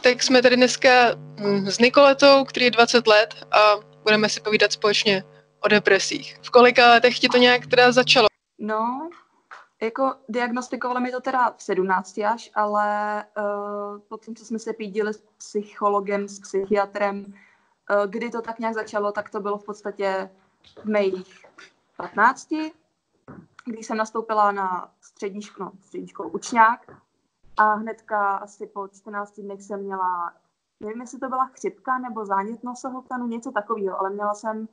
Tak jsme tady dneska s Nikoletou, který je 20 let a budeme si povídat společně o depresích. V kolika letech ti to nějak teda začalo? No, jako diagnostikovali mi to teda v 17 až, ale potom, co jsme se pídili s psychologem, s psychiatrem, kdy to tak nějak začalo, tak to bylo v podstatě v mých 15, když jsem nastoupila na střední školu učňák a hnedka asi po 14 dnech jsem měla, nevím, jestli to byla chřipka nebo zánět nosohltanu, něco takového, ale měla jsem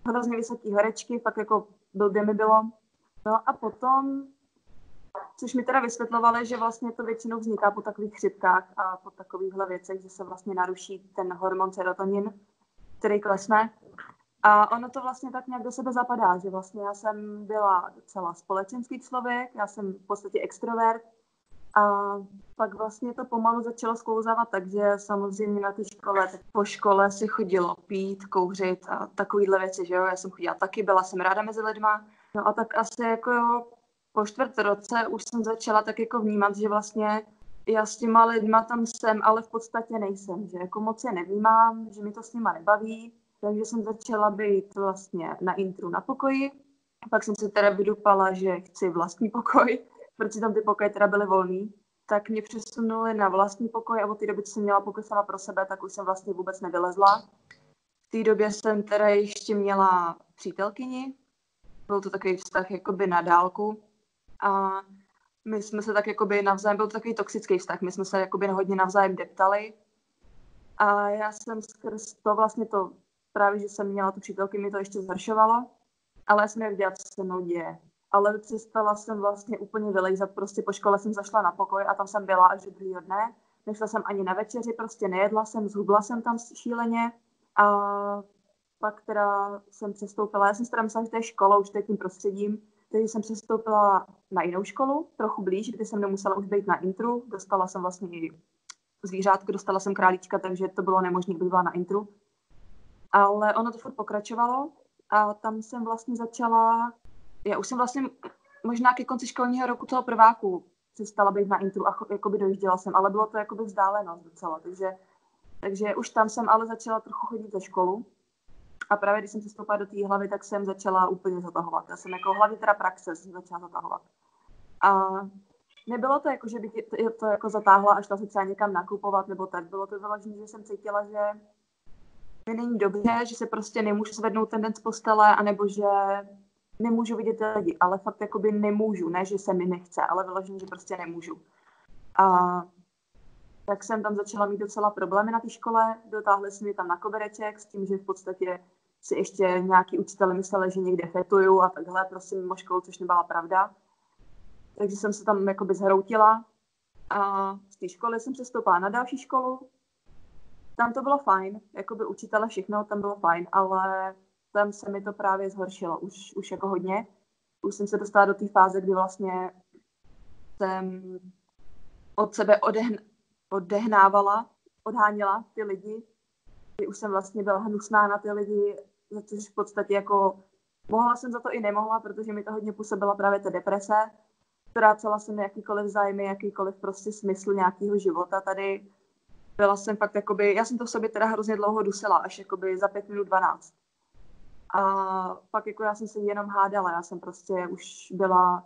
hrozně vysoké horečky, fakt jako blbě mi bylo. No a potom, což mi teda vysvětlovali, že vlastně to většinou vzniká po takových chřipkách a po takovýchhle věcech, že se vlastně naruší ten hormon serotonin, který klesne. A ono to vlastně tak nějak do sebe zapadá, že vlastně já jsem byla docela společenský člověk, já jsem v podstatě extrovert a pak vlastně to pomalu začalo sklouzávat, takže samozřejmě na té škole, tak po škole si chodilo pít, kouřit a takovýhle věci, že jo, já jsem chodila taky, byla jsem ráda mezi lidma. No a tak asi jako po čtvrt roce už jsem začala tak jako vnímat, že vlastně já s těma lidma tam jsem, ale v podstatě nejsem, že jako moc je nevnímám, že mi to s nima nebaví, takže jsem začala být vlastně na intru na pokoji. Pak jsem se teda vydupala, že chci vlastní pokoj, protože tam ty pokoje teda byly volný, tak mě přesunuli na vlastní pokoj a od té doby, co jsem měla pokoj sama pro sebe, tak už jsem vlastně vůbec nevylezla. V té době jsem teda ještě měla přítelkyni, byl to takový vztah jakoby na dálku a my jsme se tak jakoby navzájem, byl to takový toxický vztah, my jsme se jakoby hodně navzájem deptali a já jsem skrz to vlastně to, právě že jsem měla tu přítelky, mi to ještě zhoršovalo, ale já jsem nevěděla, co se mnou děje. Ale přestala jsem vlastně úplně vylejzat, prostě po škole jsem zašla na pokoj a tam jsem byla až do druhého dne. Nešla jsem ani na večeři, prostě nejedla jsem, zhubla jsem tam šíleně a pak teda jsem přestoupila, já jsem si teda myslela, že to je škola už tím prostředím, takže jsem přestoupila na jinou školu, trochu blíž, kde jsem nemusela už být na intru, dostala jsem vlastně i zvířátko, dostala jsem králíčka, takže to bylo nemožné, kdyby byla na intru. Ale ono to furt pokračovalo a tam jsem vlastně začala, já už jsem vlastně možná ke konci školního roku toho prváku přestala být na intru a jakoby dojížděla jsem, ale bylo to jakoby vzdálenost docela, takže už tam jsem ale začala trochu chodit ze školu a právě když jsem se stoupala do té hlavy, tak jsem začala úplně zatahovat. Já jsem jako hlavně teda praxe začala zatahovat. A nebylo to jako, že bych to jako zatáhla a šla se třeba někam nakupovat nebo tak. Bylo to vyložené, že jsem cítila, že mi není dobře, že se prostě nemůžu zvednout ten den z postele, anebo že nemůžu vidět lidi, ale fakt jakoby nemůžu, ne, že se mi nechce, ale vyloženě, že prostě nemůžu. A tak jsem tam začala mít docela problémy na té škole, dotáhli jsme mi tam na kobereček s tím, že v podstatě si ještě nějaký učitelé mysleli, že někde fetuju a takhle, prostě mimo školu, což nebyla pravda. Takže jsem se tam jakoby zhroutila a z té školy jsem přestoupila na další školu. Tam to bylo fajn, jakoby učitele všechno, tam bylo fajn, ale tam se mi to právě zhoršilo už jako hodně. Už jsem se dostala do té fáze, kdy vlastně jsem od sebe odháněla ty lidi. Kdy už jsem vlastně byla hnusná na ty lidi, za což v podstatě jako mohla jsem za to i nemohla, protože mi to hodně působila právě ta deprese. Ztrácela jsem jakýkoliv zájmy, jakýkoliv prostě smysl nějakého života tady. Byla jsem fakt jakoby, já jsem to v sobě teda hrozně dlouho dusila, až jakoby za 5 minut 12. A pak jako já jsem se jenom hádala, já jsem prostě už byla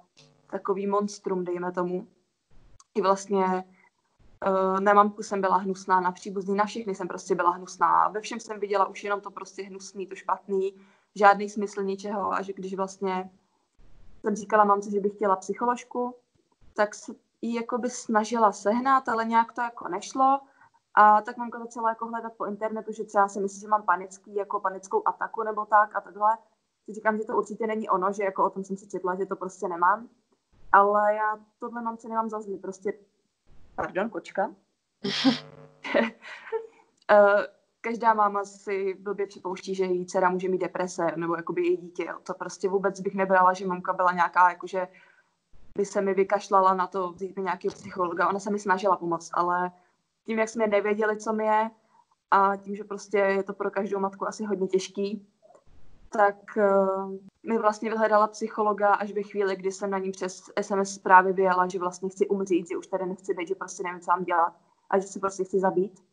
takový monstrum, dejme tomu. I vlastně na mamku jsem byla hnusná, na příbuzný, na všechny jsem prostě byla hnusná. Ve všem jsem viděla už jenom to prostě hnusný, to špatný, žádný smysl ničeho. A že když vlastně jsem říkala mamce, že bych chtěla psycholožku, tak ji jakoby snažila sehnat, ale nějak to jako nešlo. A tak mamka začala jako hledat po internetu, že třeba si myslí, že mám panickou ataku nebo tak a takhle. Si říkám, že to určitě není ono, že jako o tom jsem si četla, že to prostě nemám. Ale já tohle mamce nemám za zlý, prostě... Pardon, kočka. Každá máma si blbě připouští, že její dcera může mít deprese, nebo jakoby její dítě. Jo. To prostě vůbec bych nebrala, že mamka byla nějaká, jakože by se mi vykašlala na to vzít mi nějakého psychologa. Ona se mi snažila pomoct, ale tím, jak jsme nevěděli, co mi je, a tím, že prostě je to pro každou matku asi hodně těžký, tak mi vlastně vyhledala psychologa až ve chvíli, kdy jsem na ní přes SMS zprávy vyjela, že vlastně chci umřít, že už tady nechci být, že prostě nevím, co mám dělat. a že se prostě chci zabít.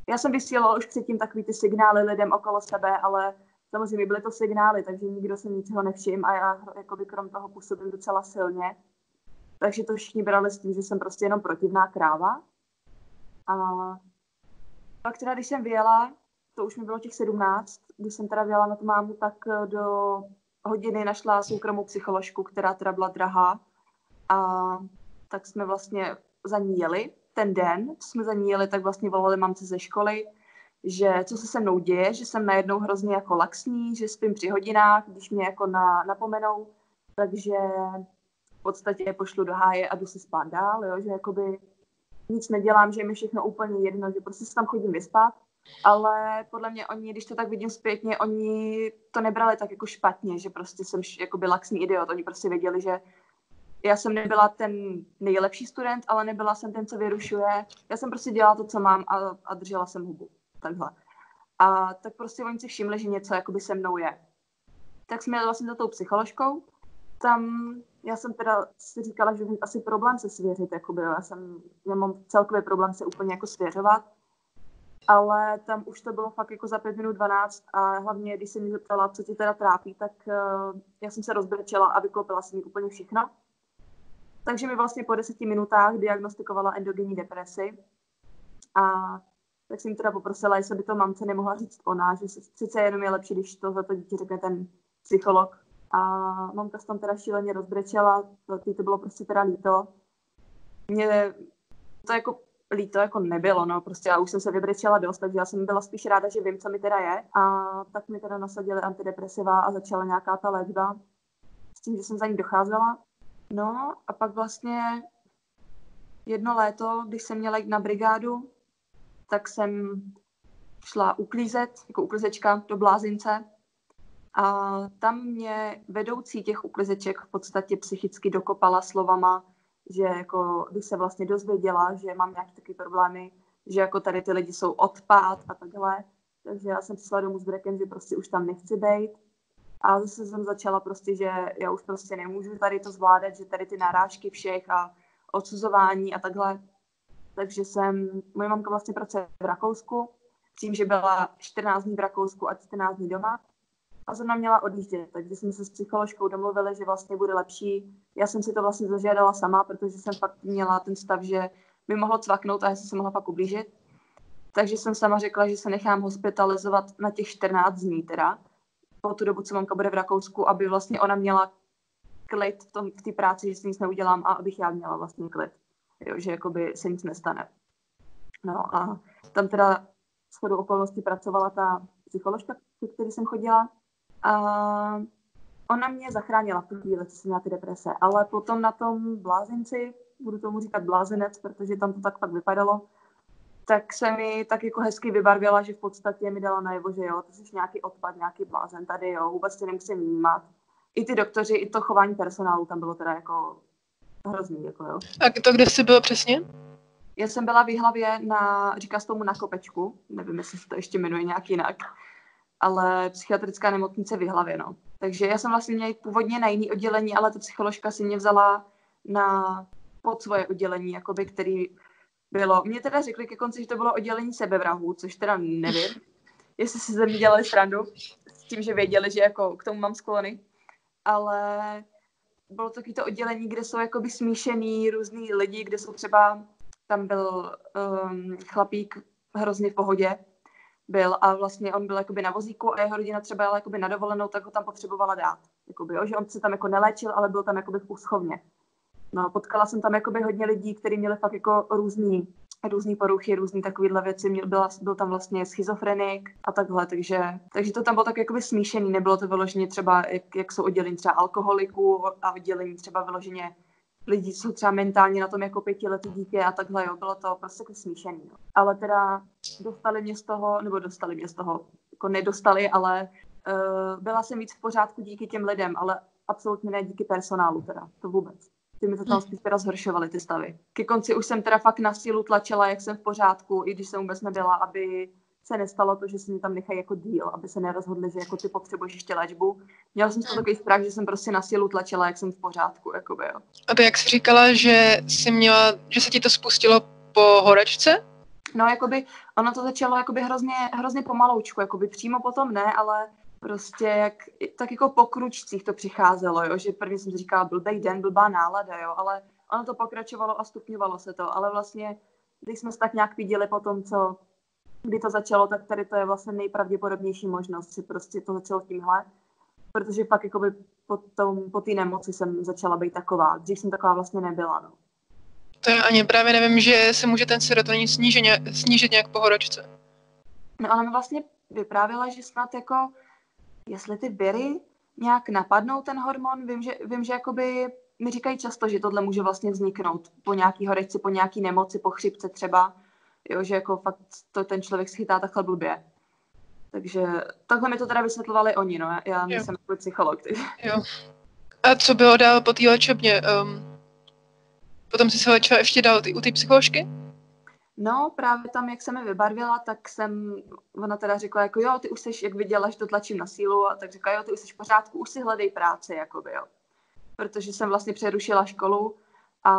Já jsem vysílala už předtím takový ty signály lidem okolo sebe, ale samozřejmě byly to signály, takže nikdo se ničeho nevšiml a já jakoby krom toho působím docela silně. Takže to všichni brali s tím, že jsem prostě jenom protivná kráva. A pak teda, když jsem vyjela, to už mi bylo těch 17, když jsem teda vyjela na tu mámu, tak do hodiny našla soukromou psycholožku, která teda byla drahá. A tak jsme vlastně za ní jeli. Ten den, co jsme za ní jeli, tak vlastně volali mamce ze školy, že co se se mnou děje, že jsem najednou hrozně jako laxní, že spím při hodinách, když mě jako napomenou, takže v podstatě je pošlu do háje a jdu si spát dál, jo? Že jakoby nic nedělám, že je mi všechno úplně jedno, že prostě se tam chodím vyspat, ale podle mě oni, když to tak vidím zpětně, oni to nebrali tak jako špatně, že prostě jsem jakoby laxní idiot, oni prostě věděli, že já jsem nebyla ten nejlepší student, ale nebyla jsem ten, co vyrušuje. Já jsem prostě dělala to, co mám a držela jsem hubu. Takhle. A tak prostě oni si všimli, že něco jakoby se mnou je. Tak jsme jeli vlastně za tou psycholožkou. Tam já jsem teda si říkala, že mám asi problém se svěřit. Jakoby, já mám celkový problém se úplně jako svěřovat. Ale tam už to bylo fakt jako za 5 minut 12 a hlavně, když se mi zeptala, co ti teda trápí, tak já jsem se rozbrečela a vyklopila jsem mi úplně všechno. Takže mi vlastně po 10 minutách diagnostikovala endogenní depresi. A tak jsem teda poprosila, jestli by to mamce nemohla říct ona, že sice jenom je lepší, když to za to dítě řekne ten psycholog. A mamka se tam teda šíleně rozbrečela, to bylo prostě teda líto. Mně to jako líto jako nebylo, no, prostě já už jsem se vybrečela dost, takže já jsem byla spíš ráda, že vím, co mi teda je. A tak mi teda nasadili antidepresiva a začala nějaká ta léčba s tím, že jsem za ní docházela. No a pak vlastně jedno léto, když jsem měla jít na brigádu, tak jsem šla uklízet, jako uklízečka do Blázince. A tam mě vedoucí těch uklízeček v podstatě psychicky dokopala slovama, že jako, když se vlastně dozvěděla, že mám nějaké takové problémy, že jako tady ty lidi jsou odpad a takhle. Takže já jsem přišla domů s brekem, že prostě už tam nechci být. A zase jsem začala prostě, že já už prostě nemůžu tady to zvládat, že tady ty narážky všech a odsuzování a takhle. Takže moje mamka vlastně pracuje v Rakousku, tím, že byla 14 dní v Rakousku a 14 dní doma. A zrovna měla odjíždět, takže jsme se s psycholožkou domluvili, že vlastně bude lepší. Já jsem si to vlastně zažádala sama, protože jsem fakt měla ten stav, že mi mohlo cvaknout a já jsem se mohla pak ublížit. Takže jsem sama řekla, že se nechám hospitalizovat na těch 14 dní teda, po tu dobu, co mamka bude v Rakousku, aby vlastně ona měla klid v té práci, že si nic neudělám a abych já měla vlastně klid. Jo, že jakoby se nic nestane. No a tam teda shodou okolností pracovala ta psycholožka, k který jsem chodila. A ona mě zachránila v tu chvíli, co jsem měla ty deprese. Ale potom na tom Blázinci, budu tomu říkat Blázinec, protože tam to tak pak vypadalo, tak se mi tak jako hezky vybarvila, že v podstatě mi dala najevo, že jo, ty jsi nějaký odpad, nějaký blázen tady, jo, vůbec tě nemusím vnímat. I ty doktoři, i to chování personálu tam bylo teda jako hrozný, jako jo. A to kde jsi byla přesně? Já jsem byla v Jihlavě říká se tomu na Kopečku, nevím, jestli se to ještě jmenuje nějak jinak, ale psychiatrická nemocnice v Jihlavě, no. Takže já jsem vlastně měla původně na jiný oddělení, ale ta psycholožka si mě vzala pod svoje oddělení, jakoby, který bylo. Mně teda řekli ke konci, že to bylo oddělení sebevrahů, což teda nevím, jestli si ze mě dělali srandu s tím, že věděli, že jako k tomu mám sklony, ale bylo to to oddělení, kde jsou jakoby smíšený různý lidi, kde jsou třeba, tam byl chlapík hrozně v pohodě, a vlastně on byl jakoby na vozíku a jeho rodina třeba jela jakoby na dovolenou, tak ho tam potřebovala dát. Jakoby, jo, že on se tam jako neléčil, ale byl tam jakoby v úschovně. No, potkala jsem tam jakoby hodně lidí, kteří měli fakt jako různý poruchy, různý takovýhle věci. Byl tam vlastně schizofrenik a takhle, takže to tam bylo tak jakoby smíšený. Nebylo to vyloženě třeba, jak jsou oddělení třeba alkoholiků a oddělení třeba vyloženě lidí, jsou třeba mentálně na tom jako 5letý dítě a takhle, jo, bylo to prostě jako smíšený. No. Ale teda dostali mě z toho, jako nedostali, ale byla jsem víc v pořádku díky těm lidem, ale absolutně ne díky personálu teda, to vůbec. Ty mi to tam spíš teda zhoršovaly ty stavy. Ke konci už jsem teda fakt na sílu tlačila, jak jsem v pořádku, i když jsem vůbec nebyla, aby se nestalo to, že si mě tam nechají jako díl, aby se nerozhodli, že jako ty potřebuješ ještě léčbu. Měla jsem z toho takový strach, že jsem prostě na sílu tlačila, jak jsem v pořádku, jakoby, jo. A to jak jsi říkala, že se ti to spustilo po horečce? No, jakoby, ono to začalo jakoby hrozně pomaloučku, jakoby přímo potom ne, ale prostě tak jako po kručcích to přicházelo, jo, že prvně jsem si říkala blbej den, blbá nálada, jo, ale ono to pokračovalo a stupňovalo se to, ale vlastně, když jsme se tak nějak viděli po tom, kdy to začalo, tak tady to je vlastně nejpravděpodobnější možnost, že prostě to začalo tímhle, protože pak jakoby po té nemoci jsem začala být taková, dřív jsem taková vlastně nebyla, no. To já ani právě nevím, že se může ten serotonin snížit nějak po horečce. No ona mi vlastně vyprávěla, že snad jako, jestli ty viry nějak napadnou ten hormon, vím, že jakoby mi říkají často, že tohle může vlastně vzniknout po nějaký horečce, po nějaký nemoci, po chřipce třeba, jo, že jako fakt to ten člověk schytá takhle blbě. Takže takhle mi to teda vysvětlovali oni, no, já nejsem jako psycholog. Takže. Jo. A co bylo dál po té léčebně? Potom jsi se léčila ještě dál u té psycholožky? No, právě tam, jak se mi vybarvila, tak ona teda řekla, jako jo, ty už jsi, jak viděla, že to tlačím na sílu, a tak řekla, jo, ty už jsi v pořádku, už si hledej práci, jakoby, jo. Protože jsem vlastně přerušila školu a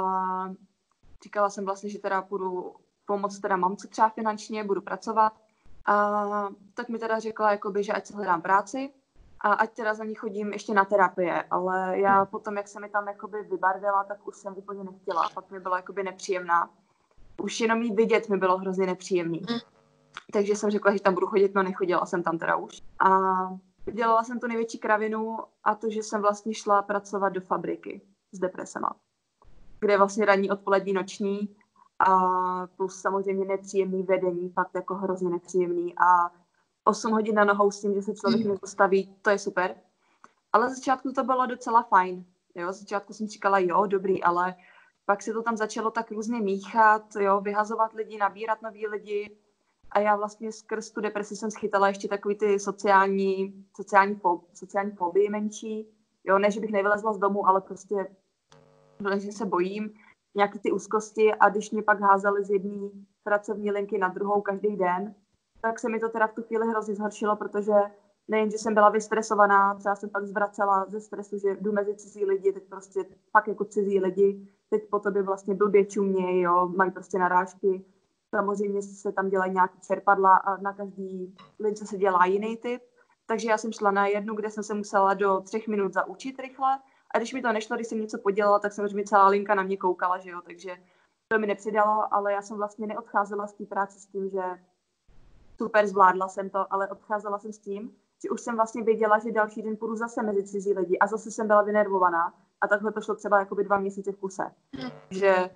říkala jsem vlastně, že teda půjdu pomoct teda mamce třeba finančně, budu pracovat. A tak mi teda řekla, jakoby, že ať si hledám práci a ať teda za ní chodím ještě na terapie, ale já potom, jak se mi tam jakoby vybarvila, tak už jsem úplně nechtěla, pak mi byla jakoby nepříjemná. Už jenom jí vidět mi bylo hrozně nepříjemný. Takže jsem řekla, že tam budu chodit, no nechodila jsem tam teda už. A dělala jsem tu největší kravinu a to, že jsem vlastně šla pracovat do fabriky s depresema, kde je vlastně ranní, odpolední, noční a plus samozřejmě nepříjemný vedení, fakt jako hrozně nepříjemný a 8 hodin na nohou s tím, že se člověk nepostaví, to je super. Ale z začátku to bylo docela fajn. Jo, z začátku jsem říkala, jo, dobrý, ale pak se to tam začalo tak různě míchat, jo, vyhazovat lidi, nabírat nový lidi a já vlastně skrz tu depresi jsem schytala ještě takový ty sociální fobii menší, jo, ne, že bych nevylezla z domu, ale prostě, že se bojím, nějaký ty úzkosti a když mě pak házeli z jedné pracovní linky na druhou každý den, tak se mi to teda v tu chvíli hrozně zhoršilo, protože nejen, že jsem byla vystresovaná, třeba jsem pak zvracela ze stresu, že jdu mezi cizí lidi, teď prostě pak jako cizí lidi, teď po tobě vlastně blbě čumějí, jo, mají prostě narážky. Samozřejmě se tam dělají nějaký čerpadla a na každý lince se dělá jiný typ. Takže já jsem šla na jednu, kde jsem se musela do 3 minut zaučit rychle a když mi to nešlo, když jsem něco podělala, tak samozřejmě celá linka na mě koukala, že jo, takže to mi nepřidalo, ale já jsem vlastně neodcházela z té práce s tím, že super, zvládla jsem to, ale odcházela jsem s tím, že už jsem vlastně věděla, že další den půjdu zase mezi cizí lidi a zase jsem byla vynervovaná a takhle to šlo třeba jakoby 2 měsíce v kuse. Že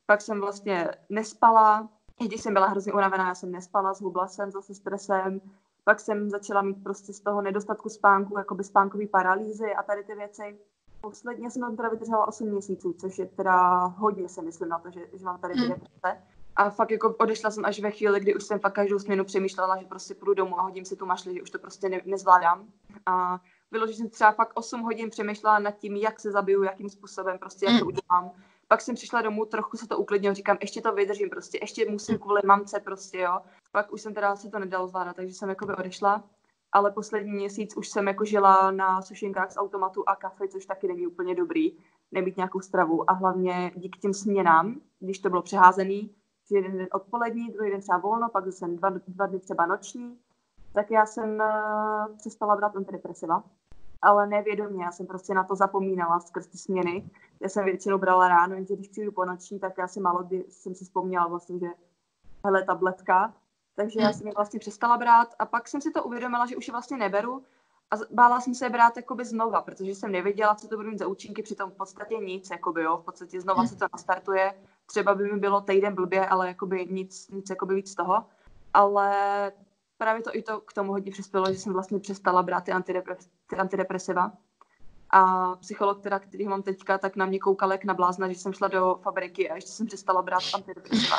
pak jsem vlastně nespala, i když jsem byla hrozně unavená, já jsem nespala, zhubla jsem zase stresem, pak jsem začala mít prostě z toho nedostatku spánku, jakoby spánkový paralýzy a tady ty věci. Posledně jsem tam teda vydržela 8 měsíců, což je teda hodně, si myslím na to, že mám tady ty deprese. A fakt jako odešla jsem až ve chvíli, kdy už jsem fakt každou směnu přemýšlela, že prostě půjdu domů a hodím si tu mašli, že už to prostě nezvládám. A bylo, že jsem třeba fakt 8 hodin přemýšlela nad tím, jak se zabiju, jakým způsobem, prostě jak to udělám. Pak jsem přišla domů, trochu se to uklidnilo, říkám, ještě to vydržím, prostě ještě musím kvůli mamce, prostě jo. Pak už jsem teda se to nedalo zvládat, takže jsem jakoby odešla. Ale poslední měsíc už jsem jako žila na sušenkách z automatu a kafe, což taky není úplně dobrý, nemít nějakou stravu. A hlavně díky těm směnám, když to bylo přeházený, že jeden den odpolední, druhý den třeba volno, pak zase 2 dny třeba noční, tak já jsem přestala brát antidepresiva. Ale nevědomě, já jsem prostě na to zapomínala skrz ty směny. Já jsem většinou brala ráno, jenže když přijdu po noční, tak já si málo kdy jsem si vzpomněla vlastně, že hele, tabletka. Takže já jsem ji vlastně přestala brát a pak jsem si to uvědomila, že už ji vlastně neberu a bála jsem se je brát jakoby znova, protože jsem nevěděla, co to bude mít za účinky, přitom v podstatě nic, jakoby, jo, v podstatě znova se to nastartuje, třeba by mi bylo týden blbě, ale jakoby nic jakoby víc z toho, ale právě to i to k tomu hodně přispělo, že jsem vlastně přestala brát ty antidepresiva a psycholog, teda, který mám teďka, tak na mě koukal jak na blázna, že jsem šla do fabriky a ještě jsem přestala brát antidepresiva.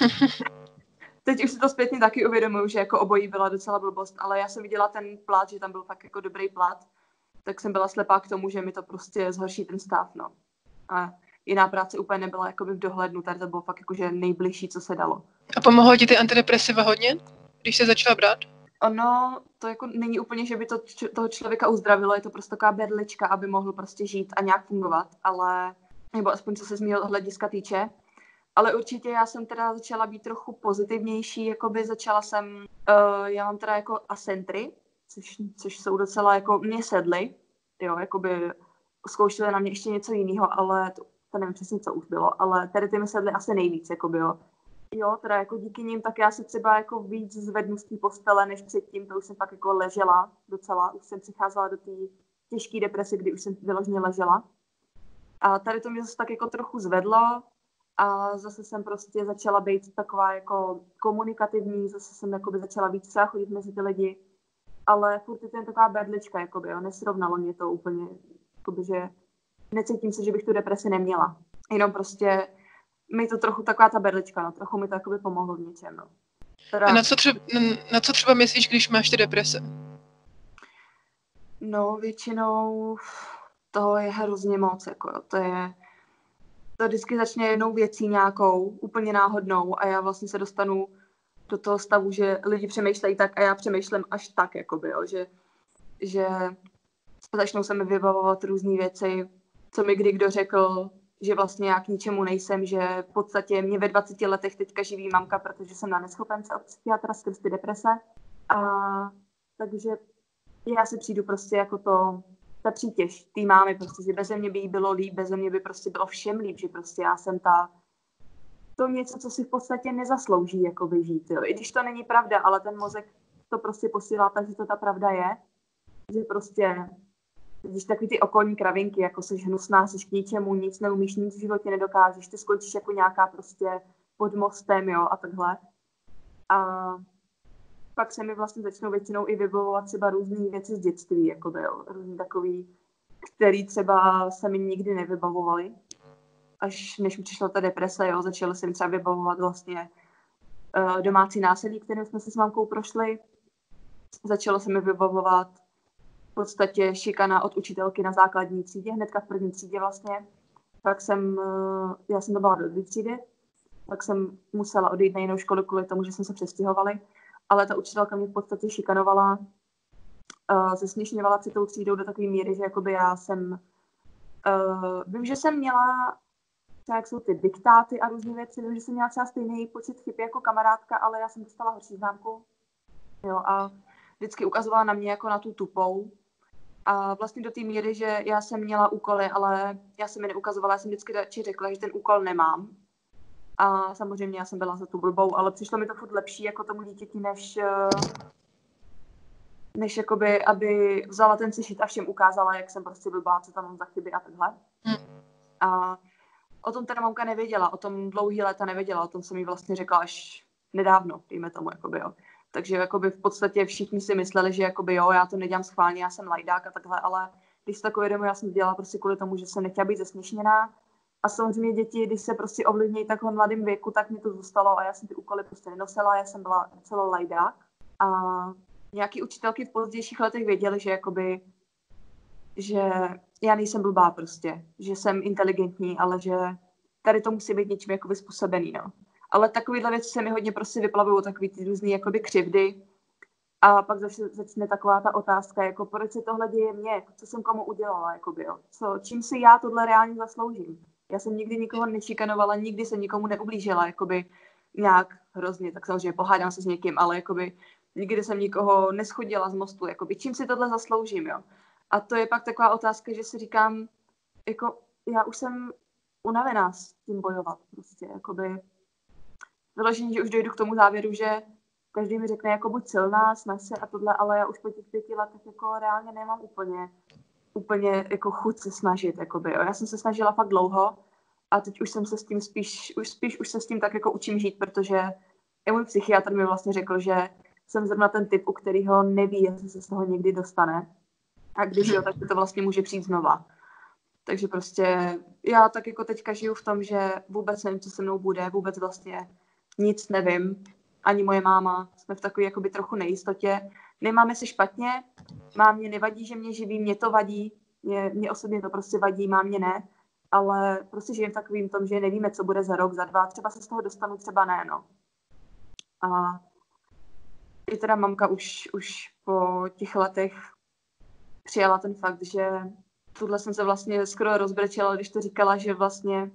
Teď už si to zpětně taky uvědomuji, že jako obojí byla docela blbost, ale já jsem viděla ten plat, že tam byl fakt jako dobrý plat, tak jsem byla slepá k tomu, že mi to prostě zhorší ten stav, no. A jiná práce úplně nebyla jakoby v dohlednu, tady to bylo fakt jakože nejbližší, co se dalo. A pomohlo ti ty antidepresiva hodně, když se začala brát? Ono, to jako není úplně, že by to toho člověka uzdravilo, je to prostě taková berlička, aby mohl prostě žít a nějak fungovat, ale, nebo aspoň co se z mého hlediska týče, Ale určitě já jsem teda začala být trochu pozitivnější, jakoby začala jsem, já mám teda jako asentry, což jsou docela jako, mě sedly, jo, jakoby zkoušeli na mě ještě něco jiného, ale to nevím přesně, co už bylo, ale tady ty mi sedly asi nejvíc, jakoby, jo. Jo, teda jako díky nim, tak já si třeba jako víc zvednu z té postele, než předtím, to už jsem pak jako ležela docela, už jsem přicházela do té těžké deprese, kdy už jsem vyloženě ležela. A tady to mě zase tak jako trochu zvedlo a zase jsem prostě začala být taková jako komunikativní, zase jsem jakoby začala víc třeba chodit mezi ty lidi, ale furt je to jen taková berlička, jakoby, jo, nesrovnalo mě to úplně, jakoby, že necítím se, že bych tu depresi neměla. Jenom prostě mi to trochu taková ta berlička, no, trochu mi to jakoby pomohlo v něčem, no. A na co třeba myslíš, když máš ty deprese? No, většinou toho je hrozně moc, jako to vždycky začne jednou věcí nějakou, úplně náhodnou a já vlastně se dostanu do toho stavu, že lidi přemýšlejí tak a já přemýšlím až tak, jakoby, jo, že začnou se mi vybavovat různé věci, co mi kdo řekl, že vlastně já k ničemu nejsem, že v podstatě mě ve 20 letech teďka živí mamka, protože jsem na neschopence od psychiatra skrz ty deprese. A takže já si přijdu prostě jako ta přítěž té mámy, prostě, že beze mě by jí bylo líp, beze mě by prostě bylo všem líp, že prostě já jsem to něco, co si v podstatě nezaslouží jako žít, jo. I když to není pravda, ale ten mozek to prostě posílá tak, že to ta pravda je, že prostě když takový ty okolní kravinky, jako jsi hnusná, jsi k ničemu, nic neumíš, nic v životě nedokážeš, ty skončíš jako nějaká prostě pod mostem, jo, a takhle. A pak se mi vlastně začnou většinou i vybavovat třeba různé věci z dětství, jako jo, různý takový, který třeba se mi nikdy nevybavovaly. Až než mi přišla ta deprese, jo, začala jsem třeba vybavovat vlastně domácí násilí, kterým jsme se s mámkou prošli. Začalo se mi vybavovat v podstatě šikana od učitelky na základní třídě, hnedka v první třídě vlastně. Pak já jsem to byla do 2. třídy, pak jsem musela odejít na jinou školu kvůli tomu, že jsme se přestěhovali, ale ta učitelka mě v podstatě šikanovala, zesměšňovala před tou třídou do takové míry, že jakoby já jsem, vím, že jsem měla třeba jak jsou ty diktáty a různé věci, vím, že jsem měla třeba stejný počet chyb jako kamarádka, ale já jsem dostala horší známku, jo, a vždycky ukazovala na mě jako na tu tupou. A vlastně do té míry, že já jsem měla úkoly, ale já jsem je neukazovala, já jsem vždycky radši řekla, že ten úkol nemám. A samozřejmě já jsem byla za tu blbou, ale přišlo mi to furt lepší jako tomu dítěti, než jakoby, aby vzala ten sešit a všem ukázala, jak jsem prostě blbá, co tam mám za chyby a takhle. A o tom teda mamka nevěděla, o tom dlouhý léta nevěděla, o tom jsem jí vlastně řekla až nedávno, dejme tomu, jakoby, jo. Takže jakoby v podstatě všichni si mysleli, že jakoby jo, já to nedělám schválně, já jsem lajdák a takhle, ale když to uvědomuji, já jsem to dělala prostě kvůli tomu, že jsem nechtěla být zesměšněná. A samozřejmě děti, když se prostě ovlivní takhle mladým věku, tak mi to zůstalo a já jsem ty úkoly prostě nenosila, já jsem byla docela lajdák. A nějaký učitelky v pozdějších letech věděli, že jakoby, že já nejsem blbá prostě, že jsem inteligentní, ale že tady to musí být něčím jakoby způsobený, no. Ale takovýhle věci se mi hodně prostě vyplavují, takový ty různý jakoby křivdy. A pak začne taková ta otázka, jako proč se tohle děje mně, co jsem komu udělala, jakoby, jo. Čím si já tohle reálně zasloužím. Já jsem nikdy nikoho nešikanovala, nikdy jsem nikomu neublížila, jakoby nějak hrozně, tak samozřejmě pohádám se s někým, ale jakoby nikdy jsem nikoho neschodila z mostu, jakoby čím si tohle zasloužím, jo. A to je pak taková otázka, že si říkám, jako já už jsem unavená s tím bojovat, prostě, jakoby vyložení, že už dojdu k tomu závěru, že každý mi řekne, jako buď silná, snaž se a tohle, ale já už po těch 5 letech jako reálně nemám úplně jako chuť se snažit, jakoby, jo. Já jsem se snažila fakt dlouho a teď už jsem se s tím spíš se s tím tak jako učím žít, protože i můj psychiatr mi vlastně řekl, že jsem zrovna ten typ, u kterého neví, jestli se z toho někdy dostane a když jo, tak to vlastně může přijít znova. Takže prostě já tak jako teďka žiju v tom, že vůbec nevím, co se mnou bude, vůbec vlastně nic nevím, ani moje máma, jsme v takové jakoby trochu nejistotě. Nemáme se špatně, mámě nevadí, že mě živí, mě to vadí, mě osobně to prostě vadí, mámě ne, ale prostě žijem v takovým tom, že nevíme, co bude za rok, za 2, třeba se z toho dostanu, třeba ne, no. A i teda mamka už po těch letech přijala ten fakt, že tuhle jsem se vlastně skoro rozbrečela, když to říkala, že vlastně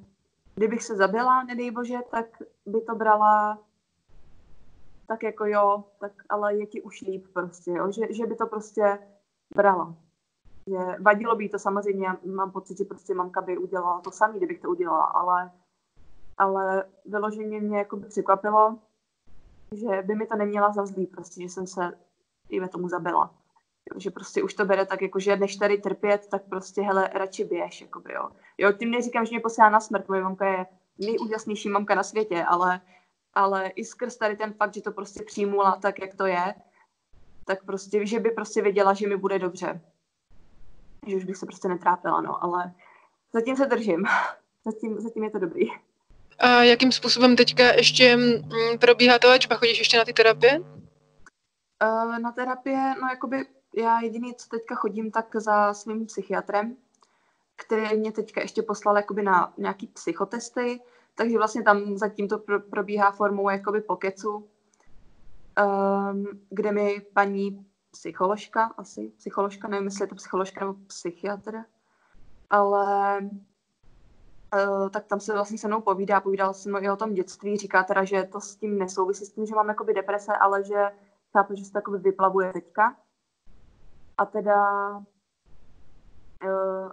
kdybych se zabila, nedej bože, tak by to brala tak jako jo, tak ale je ti už líp prostě, jo? Že by to prostě brala. Že vadilo by to samozřejmě, mám pocit, že prostě mamka by udělala to samý, kdybych to udělala, ale vyloženě mě jako by překvapilo, že by mi to neměla za zlý, prostě, že jsem se i tomu zabila. Jo, že prostě už to bere tak, jako, že než tady trpět, tak prostě, hele, radši běž, jakoby, jo. Jo, tím neříkám, že mě posílá na smrt, moje mamka je nejúžasnější mamka na světě, ale i skrz tady ten fakt, že to prostě přijmula tak, jak to je, tak prostě, že by prostě věděla, že mi bude dobře. Že už bych se prostě netrápila, no, ale zatím se držím. Zatím je to dobrý. A jakým způsobem teďka ještě probíhá ta léčba? Chodíš ještě na ty terapie? Na terapie, no jakoby já jediný, co teďka chodím, tak za svým psychiatrem, který mě teďka ještě poslal jakoby na nějaký psychotesty, takže vlastně tam zatím to probíhá formou jakoby pokecu, kde mi paní psycholožka, nevím, jestli je to psycholožka nebo psychiatr, ale tak tam se vlastně se mnou povídala se mnou i o tom dětství, říká teda, že to s tím nesouvisí s tím, že mám jakoby deprese, ale že chápu, že se to jakoby vyplavuje teďka. A teda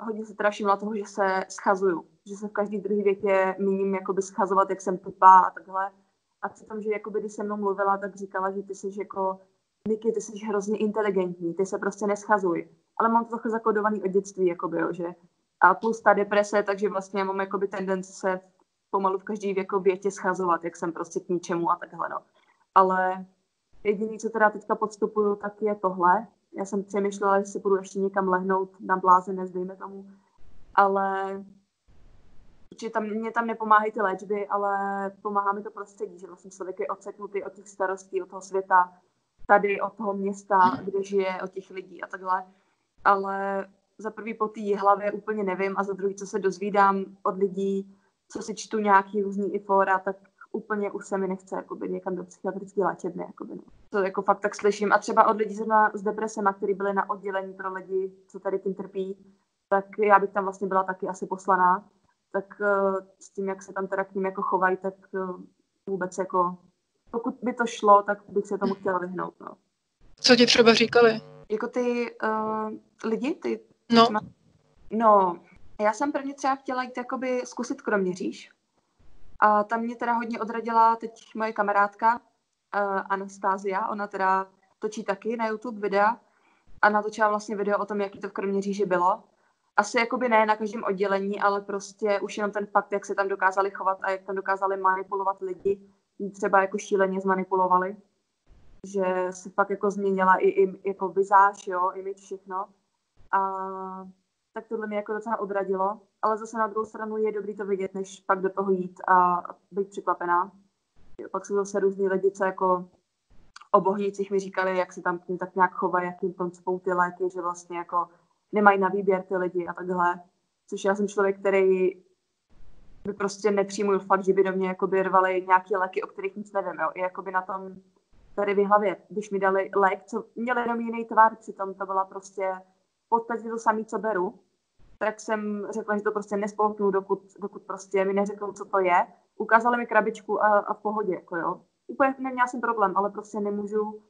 hodně se teda všimla toho, že se schazuju, že se v každý druhé větě míním jakoby schazovat, jak jsem tupá a takhle. A přitom, že jakoby, když se mnou mluvila, tak říkala, že ty jsi jako, Niky, ty jsi hrozně inteligentní, ty se prostě neschazuj. Ale mám to trochu zakodovaný od dětství, jakoby, jo, že a plus ta deprese, takže vlastně mám jakoby tendenci se pomalu v každý jako větě schazovat, jak jsem prostě k ničemu a takhle, no. Ale jediné, co teda teďka podstupuju, tak je tohle. Já jsem přemýšlela, že si budu ještě někam lehnout na blázenec, dejme tomu. Ale určitě mě tam nepomáhají ty léčby, ale pomáhá mi to prostředí, že vlastně člověk je odseknutý od těch starostí, od toho světa, tady od toho města, kde žije, od těch lidí a takhle. Ale za prvý po té hlavě úplně nevím a za druhý, co se dozvídám od lidí, co si čtu nějaký různý i fóra, tak úplně už se mi nechce jakoby, někam do psychiatrické léčebny. Jakoby, no. To jako fakt tak slyším. A třeba od lidí s depresema, kteří byli na oddělení pro lidi, co tady tím trpí, tak já bych tam vlastně byla taky asi poslaná. Tak s tím, jak se tam teda k ním jako chovají, tak vůbec jako, pokud by to šlo, tak bych se tomu chtěla vyhnout. No. Co ti třeba říkali? Jako ty lidi, No. No, já jsem prvně třeba chtěla jít jakoby zkusit Kroměříž. A tam mě teda hodně odradila teď moje kamarádka Anastázia. Ona teda točí taky na YouTube videa a natočila vlastně video o tom, jaký to v Kroměříži bylo. Asi jakoby ne na každém oddělení, ale prostě už jenom ten fakt, jak se tam dokázali chovat a jak tam dokázali manipulovat lidi, třeba jako šíleně zmanipulovali. Že se fakt jako změnila i jako vizáž, jo, image, všechno. A tak tohle mě jako docela odradilo, ale zase na druhou stranu je dobrý to vidět, než pak do toho jít a být překvapená. Pak jsou zase různý lidi, co jako o bohnicích mi říkali, jak se tam tak nějak chovají, jak jim tam spou ty léky, že vlastně jako nemají na výběr ty lidi a takhle. Což já jsem člověk, který by prostě nepřijmul fakt, že by do mě jakoby rvali nějaké léky, o kterých nic nevím, jo. I jakoby na tom tady v hlavě, když mi dali lék, co měl jenom jiný tvar, přitom to byla prostě v podstatě to samé, co beru, tak jsem řekla, že to prostě nespolknu, dokud prostě mi neřeknou, co to je. Ukázali mi krabičku a v pohodě, jako jo. Úplně neměla jsem problém, ale prostě nemůžu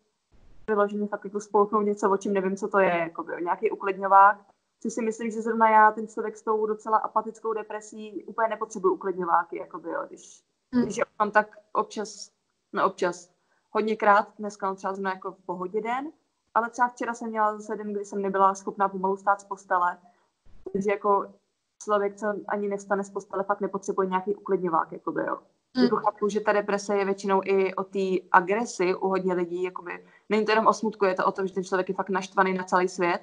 vyloženě fakt jako spolknout něco, o čem nevím, co to je, jako jo. Nějaký uklidňovák. Což si myslím, že zrovna já, ten člověk s tou docela apatickou depresí, úplně nepotřebuji uklidňováky, jako jo. Když je mám tak občas, hodněkrát, dneska mám třeba zrovna jako v pohodě den, ale třeba včera jsem měla zase den, kdy jsem nebyla schopná pomalu stát z postele. Takže jako člověk, co ani nevstane z postele, fakt nepotřebuje nějaký uklidňovák, jakoby, jo. Jako chápu, že ta deprese je většinou i o té agresi u hodně lidí, jakoby. Není to jenom o smutku, je to o tom, že ten člověk je fakt naštvaný na celý svět,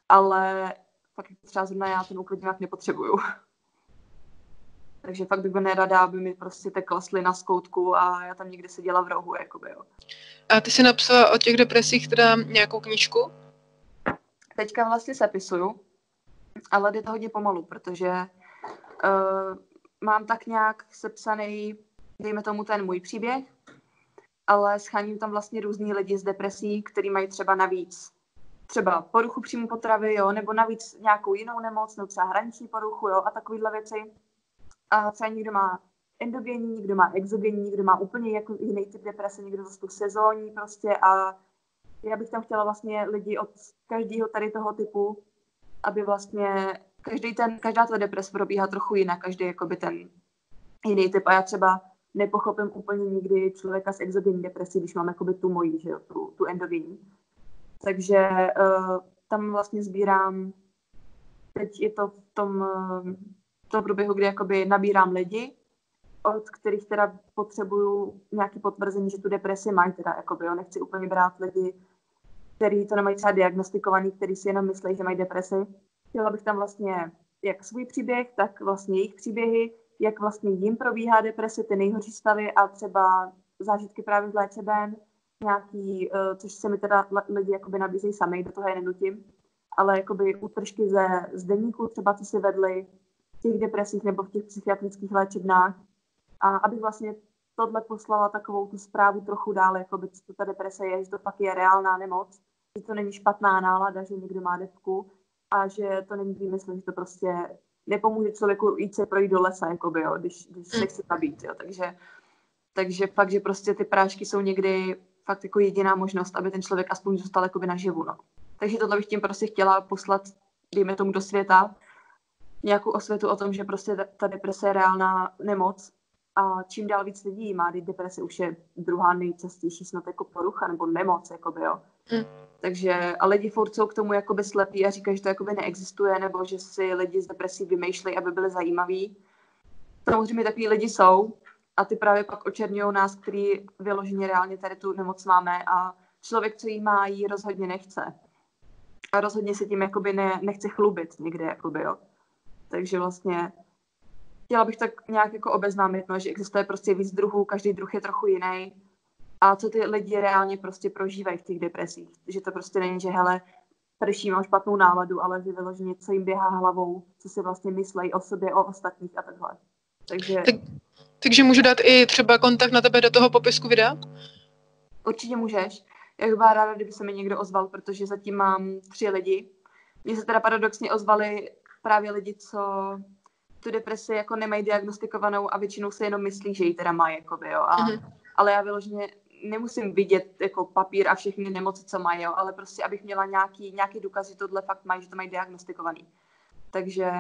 ale fakt třeba zrovna já ten uklidňovák nepotřebuju. Takže fakt bych byla nerada, aby mi prostě tekla slina z koutku a já tam někde seděla v rohu, jakoby, jo. A ty jsi napsala o těch depresích teda nějakou knížku? Teďka vlastně sepisuju, ale jde to hodně pomalu, protože mám tak nějak sepsaný, dejme tomu ten můj příběh, ale scháním tam vlastně různý lidi s depresí, který mají třeba navíc třeba poruchu příjmu potravy, jo, nebo navíc nějakou jinou nemoc, nebo třeba hraniční poruchu, jo, a takovýhle věci. A třeba někdo má endogenní, někdo má exogenní, někdo má úplně jako jiný typ deprese, někdo zase tu sezónní prostě a já bych tam chtěla vlastně lidi od každého tady toho typu, aby vlastně každá ta deprese probíhá trochu jinak, každý jakoby ten jiný typ a já třeba nepochopím úplně nikdy člověka s exogenní depresí, když mám jakoby tu mojí, že jo, tu endogenní. Takže tam vlastně sbírám, teď je to v tom průběhu, kdy jakoby nabírám lidi, od kterých teda potřebuju nějaké potvrzení, že tu depresi mají teda, jakoby, jo, nechci úplně brát lidi, který to nemají třeba diagnostikovaný, který si jenom myslí, že mají depresi. Chtěla bych tam vlastně jak svůj příběh, tak vlastně jejich příběhy, jak vlastně jim probíhá deprese, ty nejhorší stavy a třeba zážitky právě z léčeben, nějaký, což se mi teda lidi jakoby nabízejí sami, do toho je nenutím, ale jakoby útržky z deníku, třeba co si vedli v těch depresích nebo v těch psychiatrických léčebnách a abych vlastně tohle poslala takovou tu zprávu trochu dál, jakoby, co ta deprese je, že to fakt je reálná nemoc, že to není špatná nálada, že někdo má depku a že to není výmysl, že to prostě nepomůže člověku jít se projít do lesa, jakoby, jo, když se chce zabít. Jo. Takže fakt, že prostě ty prášky jsou někdy fakt jako jediná možnost, aby ten člověk aspoň zůstal jakoby naživu. No. Takže tohle bych tím prostě chtěla poslat, dejme tomu do světa, nějakou osvětu o tom, že prostě ta deprese je reálná nemoc a čím dál víc lidí má, když deprese už je druhá nejčastější snad jako porucha nebo nemoc, jakoby, jo. Takže a lidi furt jsou k tomu jakoby slepí a říkají, že to jakoby neexistuje nebo že si lidi z depresí vymýšlejí, aby byli zajímaví. Samozřejmě takový lidi jsou a ty právě pak očerňují nás, který vyloženě reálně tady tu nemoc máme a člověk, co jí má, jí rozhodně nechce. A rozhodně se tím jakoby nechce chlubit někde, jakoby, jo. Takže vlastně chtěla bych tak nějak jako obeznámit, no, že existuje prostě víc druhů, každý druh je trochu jiný. A co ty lidi reálně prostě prožívají v těch depresích. Že to prostě není, že hele, prší, mám špatnou náladu, ale že vyloženě, co jim běhá hlavou, co si vlastně myslejí o sobě, o ostatních a takhle. Takže můžu dát i třeba kontakt na tebe do toho popisku videa? Určitě můžeš. Já bych byla ráda, kdyby se mi někdo ozval, protože zatím mám 3 lidi. Mně se teda paradoxně ozvali právě lidi, co tu depresi jako nemají diagnostikovanou a většinou se jenom myslí, že ji teda mají, jakoby, jo. Ale já vyloženě nemusím vidět jako papír a všechny nemoci, co mají, jo, ale prostě, abych měla nějaký důkaz, že tohle fakt mají, že to mají diagnostikovaný. Takže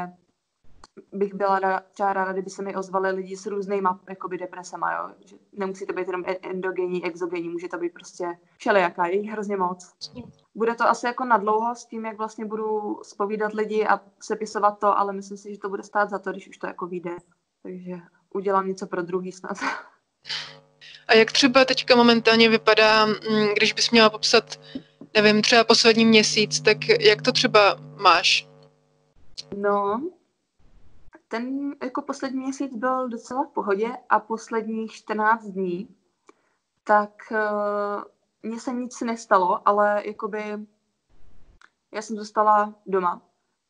bych byla třeba ráda, kdyby se mi ozvali lidi s různýma jakoby depresema, jo. Že nemusí to být jenom endogenní, exogenní, může to být prostě všelijaká, je jich hrozně moc. Bude to asi jako nadlouho s tím, jak vlastně budu zpovídat lidi a sepisovat to, ale myslím si, že to bude stát za to, když už to jako vyjde. Takže udělám něco pro druhý snad. A jak třeba teďka momentálně vypadá, když bys měla popsat, nevím, třeba poslední měsíc, tak jak to třeba máš? No, ten jako poslední měsíc byl docela v pohodě a posledních 14 dní, tak mně se nic nestalo, ale jakoby já jsem zůstala doma.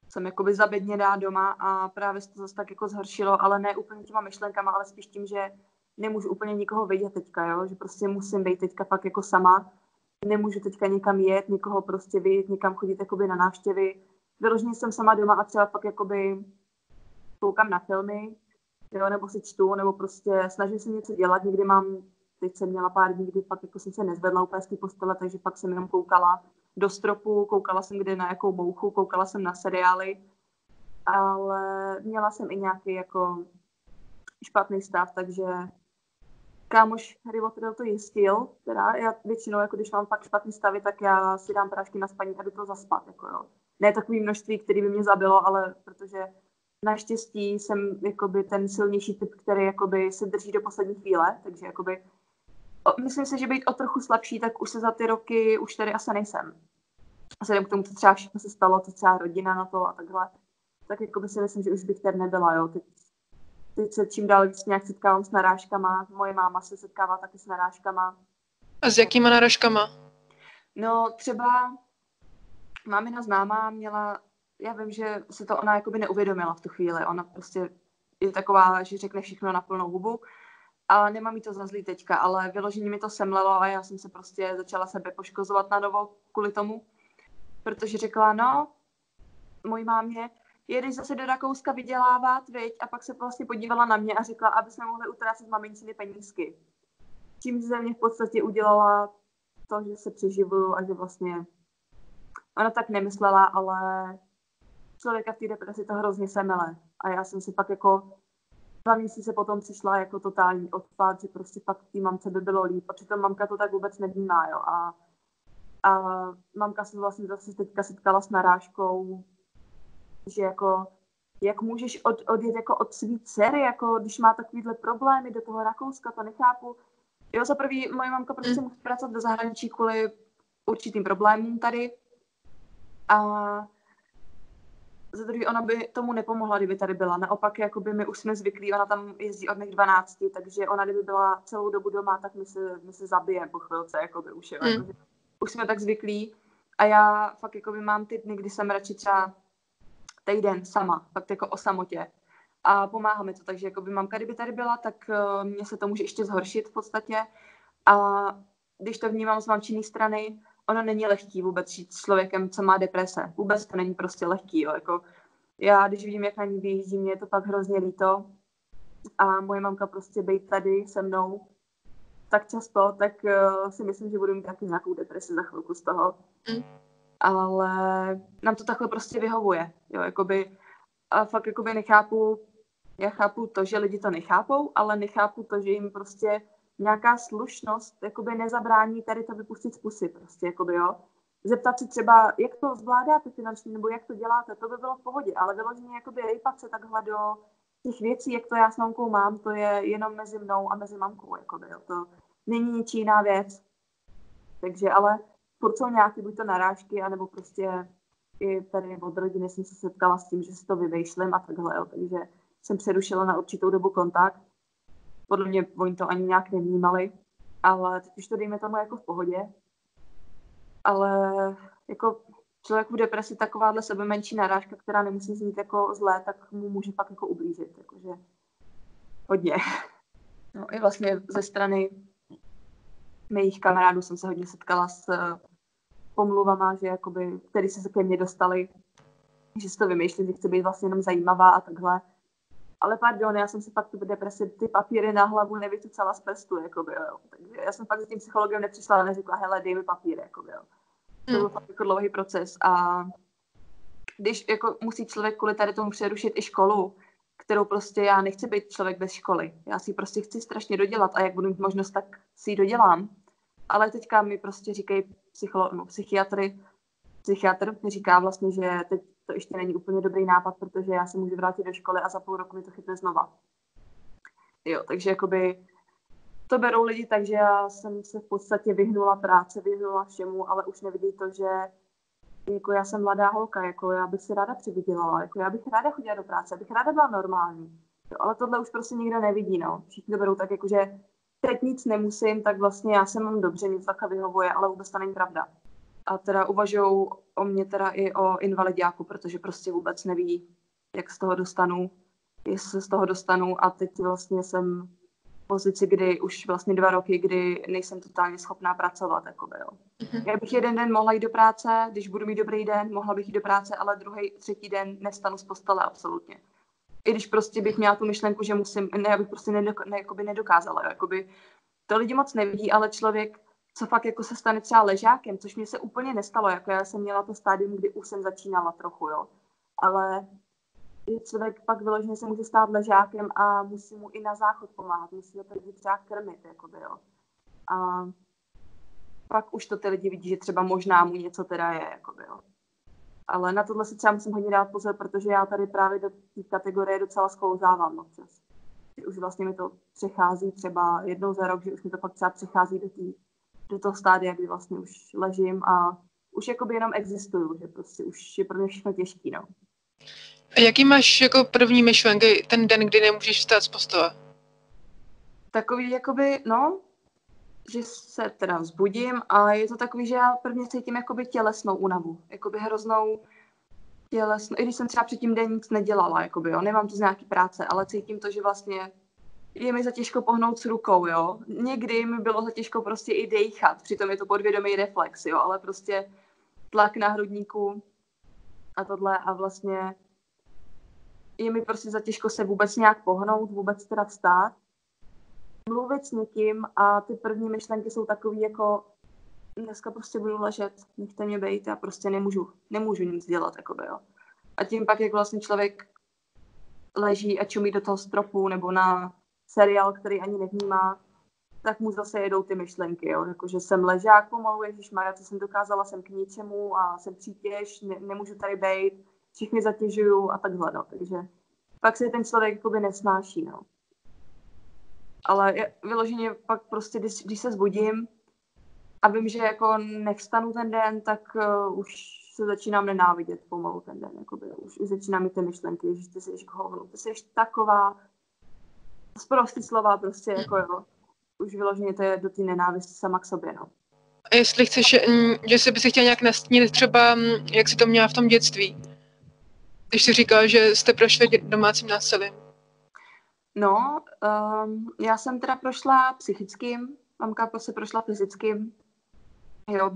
Jsem jakoby zabedněná doma a právě se to zase tak jako zhoršilo, ale ne úplně těma myšlenkama, ale spíš tím, že nemůžu úplně nikoho vidět teďka, jo? Že prostě musím být teďka fakt jako sama. Nemůžu teďka někam jet, někoho prostě vidět, někam chodit jakoby na návštěvy. Vyloženě jsem sama doma a třeba pak jakoby koukám na filmy, jo? Nebo si čtu, nebo prostě snažím se něco dělat. Někdy teď jsem měla pár dní, kdy fakt jako jsem se nezvedla úplně z té postele, takže pak jsem jenom koukala do stropu, koukala jsem kde na jakou bouchu, koukala jsem na seriály, ale měla jsem i nějaký jako špatný stav, takže kámoš Rivotril to jistil, teda já většinou, jako když mám fakt špatný stavy, tak já si dám prášky na spaní, aby to zaspat, jako jo. Ne takový množství, který by mě zabilo, ale protože naštěstí jsem jakoby ten silnější typ, který jakoby se drží do poslední chvíle, takže jakoby myslím si, že být o trochu slabší, tak už se za ty roky už tady asi nejsem. Vzhledem k tomu, co třeba všechno se stalo, co třeba rodina na to a takhle, tak jakoby si myslím, že už bych tady nebyla, jo. Teď se čím dál víc nějak setkávám s narážkama, moje máma se setkává taky s narážkama. A s jakýma narážkama? No třeba mámina známá měla, já vím, že se to ona jakoby neuvědomila v tu chvíli, ona prostě je taková, že řekne všechno na plnou hubu, a nemám jí to za zlý teďka, ale vyloženě mi to semlelo a já jsem se prostě začala sebe poškozovat na novo kvůli tomu, protože řekla, no, mojí mámě, jedeš zase do Rakouska vydělávat, viď, a pak se vlastně podívala na mě a řekla, aby jsme mohli utrácet maminciny penízky. Čím ze mě v podstatě udělala to, že se přeživuju a že vlastně ona tak nemyslela, ale člověka v té depresi to hrozně semele. A já jsem si pak jako 2 měsíce potom přišla jako totální odpad, že prostě pak té mamce by bylo líp. A přitom mamka to tak vůbec nevnímá, jo. A mamka se vlastně zase teďka setkala s narážkou, že jako jak můžeš odjet jako od svý dcery, jako když má takovýhle problémy do toho Rakouska, to nechápu. Jo, za prvý, moje mamka prostě musí pracovat do zahraničí kvůli určitým problémům tady. A za druhý, ona by tomu nepomohla, kdyby tady byla. Naopak, jakoby my už jsme zvyklí, ona tam jezdí od mých 12, takže ona kdyby byla celou dobu doma, tak my se zabijeme po chvilce, jakoby už, jo. Jakoby, už jsme tak zvyklí. A já fakt jakoby mám ty dny, kdy jsem radši třeba týden sama, fakt jako o samotě. A pomáhá mi to, takže jakoby mamka, kdyby tady byla, tak mně se to může ještě zhoršit v podstatě. A když to vnímám z mamčiny strany, ono není lehký vůbec žít s člověkem, co má deprese. Vůbec to není prostě lehký, jo. Jako já, když vidím, jak na ní vyjíždí, mě je to pak hrozně líto. A moje mamka prostě být tady se mnou tak často, tak si myslím, že budu mít taky nějakou depresi za chvilku z toho. Ale nám to takhle prostě vyhovuje, jo, jakoby, a fakt jakoby nechápu, já chápu to, že lidi to nechápou, ale nechápu to, že jim prostě nějaká slušnost jakoby nezabrání tady to vypustit z pusy, prostě, jakoby, jo. Zeptat si třeba, jak to zvládáte finančně, nebo jak to děláte, to by bylo v pohodě, ale vyloženě jakoby rejpat se takhle do těch věcí, jak to já s mamkou mám, to je jenom mezi mnou a mezi mamkou, jakoby, jo. To není ničí jiná věc. Takže, ale furt jsou nějaké buď to narážky, anebo prostě i tady od rodiny jsem se setkala s tím, že si to vymýšlím a takhle, jo. Takže jsem přerušila na určitou dobu kontakt. Podle mě oni to ani nějak nevnímali, ale teď už to dejme tomu jako v pohodě. Ale jako člověk v depresi takováhle sebe menší narážka, která nemusí znít jako zlé, tak mu může pak jako ublížit, jakože hodně. No i vlastně ze strany mých kamarádů jsem se hodně setkala s pomluvama, že jakoby, který se ke mně dostali, že si to vymýšlím, že chci být vlastně jenom zajímavá a takhle. Ale pardon, já jsem si fakt v depresi ty papíry na hlavu nevycucala z prstu, jakoby, jo. Takže já jsem fakt s tím psychologem nepřišla a neřekla, hele, dej mi papíry, jakoby, jo. To byl fakt jako dlouhý proces a když jako musí člověk kvůli tady tomu přerušit i školu, kterou prostě já nechci být člověk bez školy. Já si prostě chci strašně dodělat a jak budu mít možnost, tak si ji dodělám. Ale teďka mi prostě říkají psychiatr mi říká vlastně, že teď to ještě není úplně dobrý nápad, protože já se můžu vrátit do školy a za půl roku mi to chytne znova. Jo, takže jakoby to berou lidi, takže já jsem se v podstatě vyhnula práce, vyhnula všemu, ale už nevidí to, že jako já jsem mladá holka, jako já bych si ráda přivydělala, jako já bych ráda chodila do práce, bych ráda byla normální. Jo, ale tohle už prostě nikdo nevidí, no. Všichni to berou tak, jako že teď nic nemusím, tak vlastně já se mám dobře, nic takhle vyhovuje, ale vůbec to není pravda. A teda uvažují o mě teda i o invalidiáku, protože prostě vůbec neví, jak z toho dostanu, jestli se z toho dostanu a teď vlastně jsem v pozici, kdy už vlastně 2 roky, kdy nejsem totálně schopná pracovat, jakoby, jo. Já bych jeden den mohla jít do práce, když budu mít dobrý den, mohla bych jít do práce, ale třetí den nevstanu z postele absolutně. I když prostě bych měla tu myšlenku, že musím, ne, já bych prostě nedokázala, jakoby, to lidi moc nevidí, ale člověk, co fakt jako se stane třeba ležákem, což mě se úplně nestalo, jako já jsem měla to stádium, kdy už jsem začínala trochu, jo, ale člověk pak vyloženě se může stát ležákem a musí mu i na záchod pomáhat, musí ho tady třeba krmit, jakoby, jo. A pak už to ty lidi vidí, že třeba možná mu něco teda je, jakoby, jo. Ale na tohle si třeba musím hodně dát pozor, protože já tady právě do té kategorie docela sklouzávám občas. Už vlastně mi to přechází třeba jednou za rok, že už mi to pak třeba přechází do toho stádia, kdy vlastně už ležím a už jakoby jenom existuju, že prostě už je pro mě všechno těžký, no. A jaký máš jako první myšlenky ten den, kdy nemůžeš vstát z postele? Takový jakoby, no, že se teda vzbudím a je to takový, že já prvně cítím jakoby tělesnou únavu, jakoby hroznou tělesnou, i když jsem třeba předtím den nic nedělala, jakoby, jo, nemám to z nějaký práce, ale cítím to, že vlastně je mi za těžko pohnout s rukou, jo. Někdy mi bylo za těžko prostě i dejchat, přitom je to podvědomý reflex, jo, ale prostě tlak na hrudníku a tohle a vlastně je mi prostě za těžko se vůbec nějak pohnout, vůbec teda vstát, mluvit s někým a ty první myšlenky jsou takový jako dneska prostě budu ležet, nechte mě bejt, já prostě nemůžu nic dělat, jakoby, jo. A tím pak, jak vlastně člověk leží a čumí do toho stropu nebo na seriál, který ani nevnímá, tak mu zase jedou ty myšlenky, jo. Jakože jsem ležák pomalu, ježišmarja, co jsem dokázala, jsem k ničemu a jsem přítěž, nemůžu tady bejt, všichni zatěžuju a takhle, no. Takže pak se ten člověk jakoby nesnáší, no. Ale vyloženě pak prostě, když se zbudím a vím, že jako nevstanu ten den, tak už se začínám nenávidět pomalu ten den, jakoby, už začínám mít ty myšlenky, že ty jsi hovno, ty jsi taková sprostý slova prostě, jako jo. Už vyloženě to je do té nenávisti sama k sobě, no. A jestli chceš, že si by si chtěla nějak nastínit třeba, jak jsi to měla v tom dětství, když jsi říkala, že jste prošli domácím násilím. No, já jsem teda prošla psychickým, mamka prostě prošla fyzickým. Jo,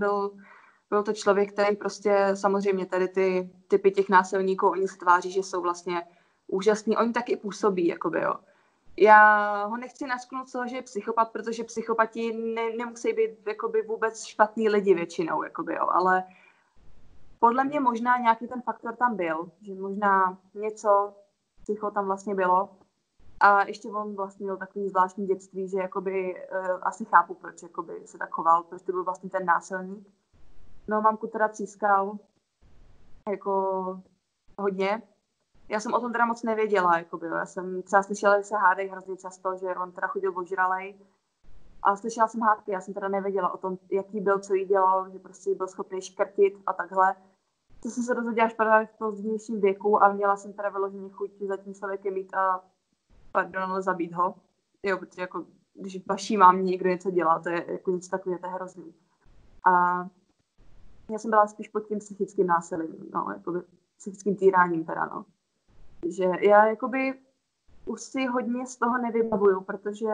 byl to člověk, který prostě samozřejmě tady ty typy těch násilníků, oni se tváří, že jsou vlastně úžasní, oni taky působí, jakoby, jo. Já ho nechci nasknout z toho, že je psychopat, protože psychopati nemusí být jakoby vůbec špatný lidi většinou, jakoby, jo, ale podle mě možná nějaký ten faktor tam byl, že možná něco psycho tam vlastně bylo. A ještě on vlastně měl takový zvláštní dětství, že jakoby, asi chápu, proč jakoby se tak choval, proč to byl vlastně ten násilník. No, mamku teda třískal jako hodně. Já jsem o tom teda moc nevěděla, jakoby, já jsem třeba slyšela, že se hádají hrozně často, že on teda chodil ožralej. A slyšela jsem hádky, já jsem teda nevěděla o tom, jaký byl, co jí dělal, že prostě byl schopný škrtit a takhle. To jsem se dozvěděla až právě v pozdějším věku a měla jsem teda vyloženě chuť za tím člověkem mít a ale zabít ho. Jo, protože jako, když vaší mámě někdo něco dělá, to je jako něco takové, to je hrozný. A já jsem byla spíš pod tím psychickým násilím, no, jakoby psychickým týráním teda, no. Že já jakoby už si hodně z toho nevybavuju, protože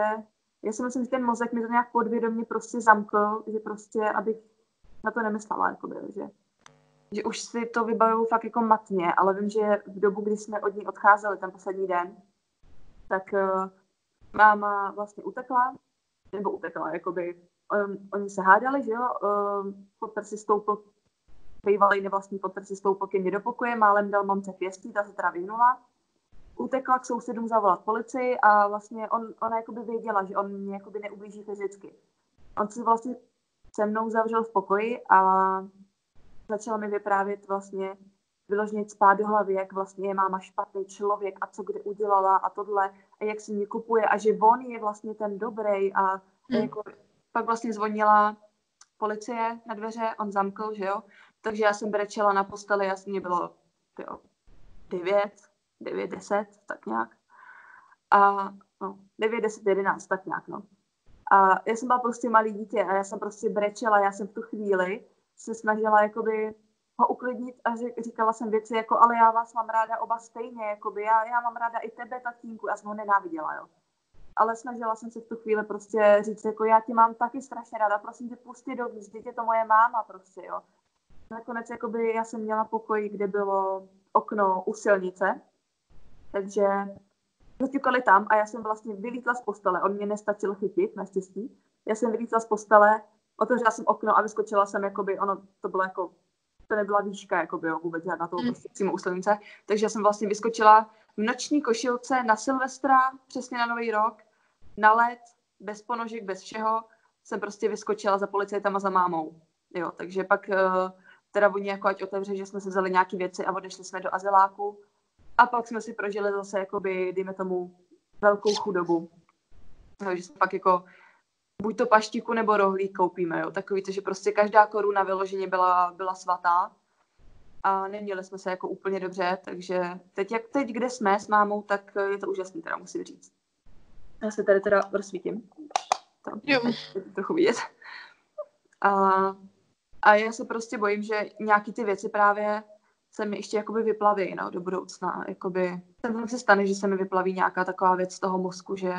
já si myslím, že ten mozek mi to nějak podvědomě prostě zamkl, že prostě, abych na to nemyslela, jakoby, že už si to vybavuju fakt jako matně, ale vím, že v dobu, kdy jsme od ní odcházeli ten poslední den, tak máma vlastně utekla, jakoby, oni se hádali, že jo, Potter si stoupil, bývalý nevlastní Potter si stoupil ke mně do pokoje, málem dal mamce pěstí, ta se teda vyhnula, utekla k sousedům zavolat policii a vlastně ona jakoby věděla, že on mě jakoby neublíží fyzicky. On se vlastně se mnou zavřel v pokoji a začal mi vyprávět vlastně vyloženě spát do hlavy, jak vlastně je máma špatný člověk a co kde udělala a tohle a jak si mě kupuje a že on je vlastně ten dobrý a jako, pak vlastně zvonila policie na dveře, on zamkl, že jo, takže já jsem brečela na posteli, mě bylo 9, 10, tak nějak a no, 9, 10, 11, tak nějak, no. A já jsem byla prostě malý dítě a já jsem prostě brečela, já jsem v tu chvíli se snažila jakoby ho uklidnit a říkala jsem věci jako, ale já vás mám ráda oba stejně, jakoby, já mám ráda i tebe, tatínku, já jsem ho nenáviděla, jo. Ale snažila jsem se v tu chvíli prostě říct, jako já tě mám taky strašně ráda, prosím tě, pusti dovnitř, vždyť je to moje máma prostě, jo. Nakonec jakoby já jsem měla pokoj, kde bylo okno u silnice, takže zaťukali tam a já jsem vlastně vylítla z postele, on mě nestačil chytit, naštěstí. Já jsem vylítla z postele, otevřela jsem okno a vyskočila jsem, jakoby, ono to bylo jako, to nebyla výška, jakoby, jo, vůbec žádná toho prostě přímo u silnice, takže já jsem vlastně vyskočila v noční košilce na Silvestra, přesně na Nový rok, na led, bez ponožek, bez všeho, jsem prostě vyskočila za policajtama za mámou, jo, takže pak teda oni jako ať otevře, že jsme si vzali nějaký věci a odešli jsme do azyláku a pak jsme si prožili zase, jakoby, dejme tomu, velkou chudobu, takže jsme pak jako buď to paštiku nebo rohlík koupíme, jo, takový to, že prostě každá koruna vyloženě byla svatá a neměli jsme se jako úplně dobře, takže teď, kde jsme s mámou, tak je to úžasný, teda musím říct. Já se tady teda rozsvítím. Tam, je to trochu vidět. A já se prostě bojím, že nějaký ty věci právě se mi ještě jakoby vyplaví, no, do budoucna, jakoby tam se stane, že se mi vyplaví nějaká taková věc z toho mozku, že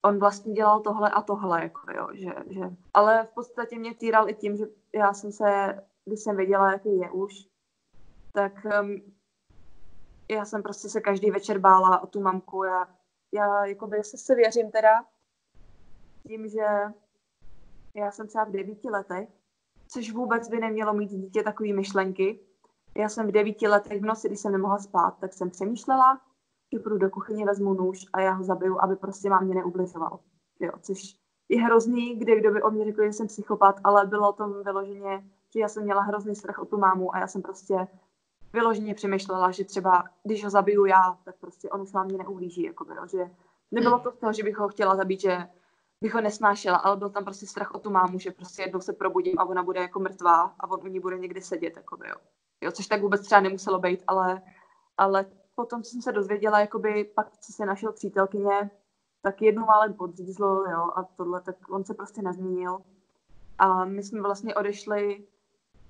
on vlastně dělal tohle a tohle, jako jo, že. Ale v podstatě mě týral i tím, že já jsem se, když jsem věděla, jaký je už, tak já jsem prostě se každý večer bála o tu mamku. Já jakoby se věřím teda tím, že já jsem třeba v 9 letech, což vůbec by nemělo mít dítě takové myšlenky. Já jsem v 9 letech v noci, když jsem nemohla spát, tak jsem přemýšlela, že půjdu do kuchyně, vezmu nůž a já ho zabiju, aby prostě mámě neubližoval. Jo, což je hrozný, kdo by o mě řekl, že jsem psychopat, ale bylo to vyloženě, že já jsem měla hrozný strach o tu mámu a já jsem prostě vyloženě přemýšlela, že třeba, když ho zabiju já, tak prostě on už mámě neublíží, jakoby, jo, že nebylo to z toho, že bych ho chtěla zabít, že bych ho nesnášela, ale byl tam prostě strach o tu mámu, že prostě jednou se probudím a ona bude jako mrtvá a on u ní bude někde sedět, jakoby, jo. Jo, což tak vůbec třeba nemuselo být, ale potom, co jsem se dozvěděla, jakoby pak, co se našel přítelkyně, tak jednou málem podřízl, jo, a tohle, tak on se prostě nezměnil. A my jsme vlastně odešli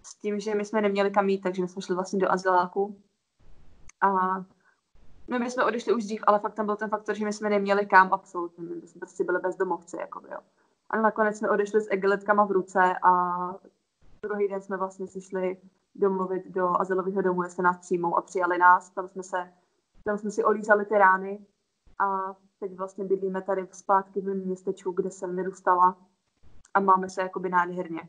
s tím, že my jsme neměli kam jít, takže my jsme šli vlastně do azyláku. A my jsme odešli už dřív, ale fakt tam byl ten faktor, že my jsme neměli kam absolutně, my jsme prostě byli bezdomovci, jakoby, jo. A nakonec jsme odešli s igelitkama v ruce a druhý den jsme vlastně si šli domluvit do azylového domu, jestli nás přijmou a přijali nás. Tam jsme si olízali ty rány a teď vlastně bydlíme tady zpátky v mém městečku, kde jsem vyrůstala a máme se jakoby nádherně.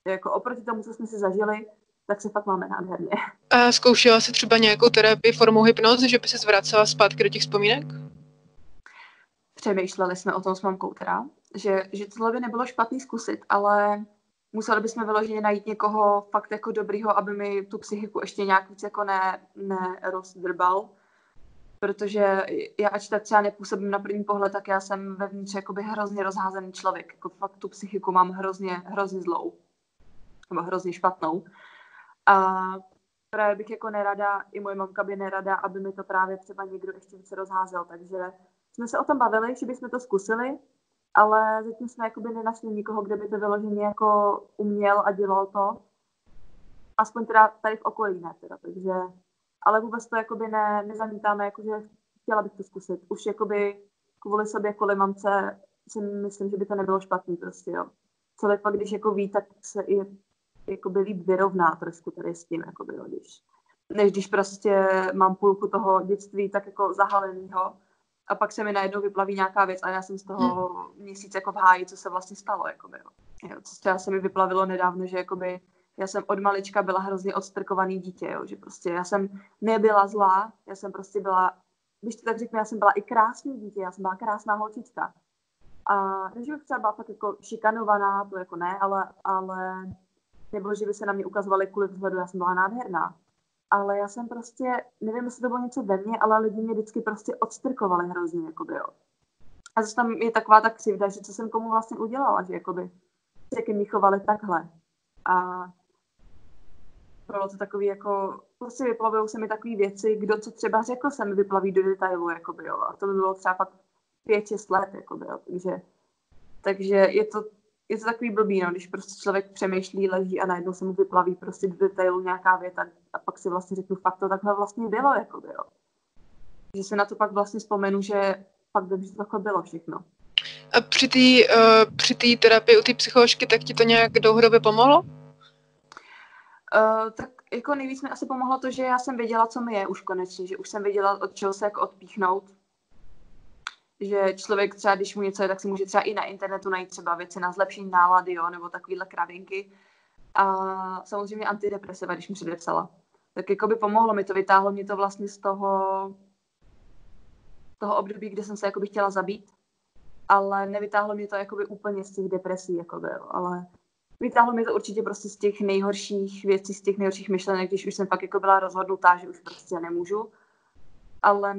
Jako oproti tomu, co jsme si zažili, tak se fakt máme nádherně. A zkoušela jsi třeba nějakou terapii formou hypnozy, že by se zvracela zpátky do těch vzpomínek? Přemýšleli jsme o tom s mamkou teda, že tohle by nebylo špatný zkusit, ale museli bychom vyloženě najít někoho fakt jako dobrýho, aby mi tu psychiku ještě nějak víc jako nerozdrbal. Protože já ač tak třeba nepůsobím na první pohled, tak já jsem vevnitř jakoby hrozně rozházený člověk. Jako fakt tu psychiku mám hrozně zlou. Nebo hrozně špatnou. A právě bych jako nerada, i moje mamka by nerada, aby mi to právě třeba někdo ještě více rozházel. Takže jsme se o tom bavili, že bychom to zkusili, ale zatím jsme jakoby nenašli nikoho, kde by to vyloženě jako uměl a dělal to. Aspoň teda tady v okolí ne teda, takže ale vůbec to jakoby nezamítáme, jakože chtěla bych to zkusit. Už jakoby kvůli sobě, kvůli mamce si myslím, že by to nebylo špatný prostě, jo. Člověk pak, když jako ví, tak se i jakoby líp vyrovná trošku tady s tím, jakoby, jo, než když prostě mám půlku toho dětství tak jako zahalenýho a pak se mi najednou vyplaví nějaká věc a já jsem z toho měsíc jako v háji, co se vlastně stalo, jakoby, jo. Jo, co třeba se mi vyplavilo nedávno, že jakoby já jsem od malička byla hrozně odstrkovaný dítě, jo, že prostě já jsem nebyla zlá, já jsem prostě byla, když to tak řeknu, já jsem byla i krásný dítě, já jsem byla krásná holčička. A takže bych třeba byla fakt jako šikanovaná, to jako ne, ale nebylo, že by se na mě ukazovali kvůli vzhledu, já jsem byla nádherná. Ale já jsem prostě, nevím, jestli to bylo něco ve mně, ale lidi mě vždycky prostě odstrkovali hrozně, jakoby, jo. A zase tam je taková ta křivda, že co jsem komu vlastně udělala, že jakoby se ke mně chovali takhle. A bylo to takový jako, prostě vyplavují se mi takové věci, kdo co třeba řekl, se mi vyplaví do detailu, jakoby, jo. A to by bylo třeba fakt 5-6 let, jakoby, jo. Takže je to takový blbý, no, když prostě člověk přemýšlí, leží a najednou se mu vyplaví prostě do detailu nějaká věta a pak si vlastně řeknu, fakt to takhle vlastně bylo, jakoby, jo. Že se na to pak vlastně vzpomenu, že fakt dobře to takhle bylo všechno. A při té terapii u té psycholožky, tak ti to nějak dlouhodobě pomohlo? Tak jako nejvíc mi asi pomohlo to, že já jsem věděla, co mi je už konečně, že už jsem věděla, od čeho se jako odpíchnout. Že člověk třeba, když mu něco je, tak si může třeba i na internetu najít třeba věci na zlepšení nálady, jo, nebo takovýhle kravinky. A samozřejmě antidepresiva, když mi předepsala. Tak jako by pomohlo mi to, vytáhlo mě to vlastně z toho období, kde jsem se jakoby chtěla zabít. Ale nevytáhlo mě to jakoby úplně z těch depresí, jakoby, jo, ale vytáhlo mě to určitě prostě z těch nejhorších věcí, z těch nejhorších myšlenek, když už jsem fakt jako byla rozhodnutá, že už prostě nemůžu. Ale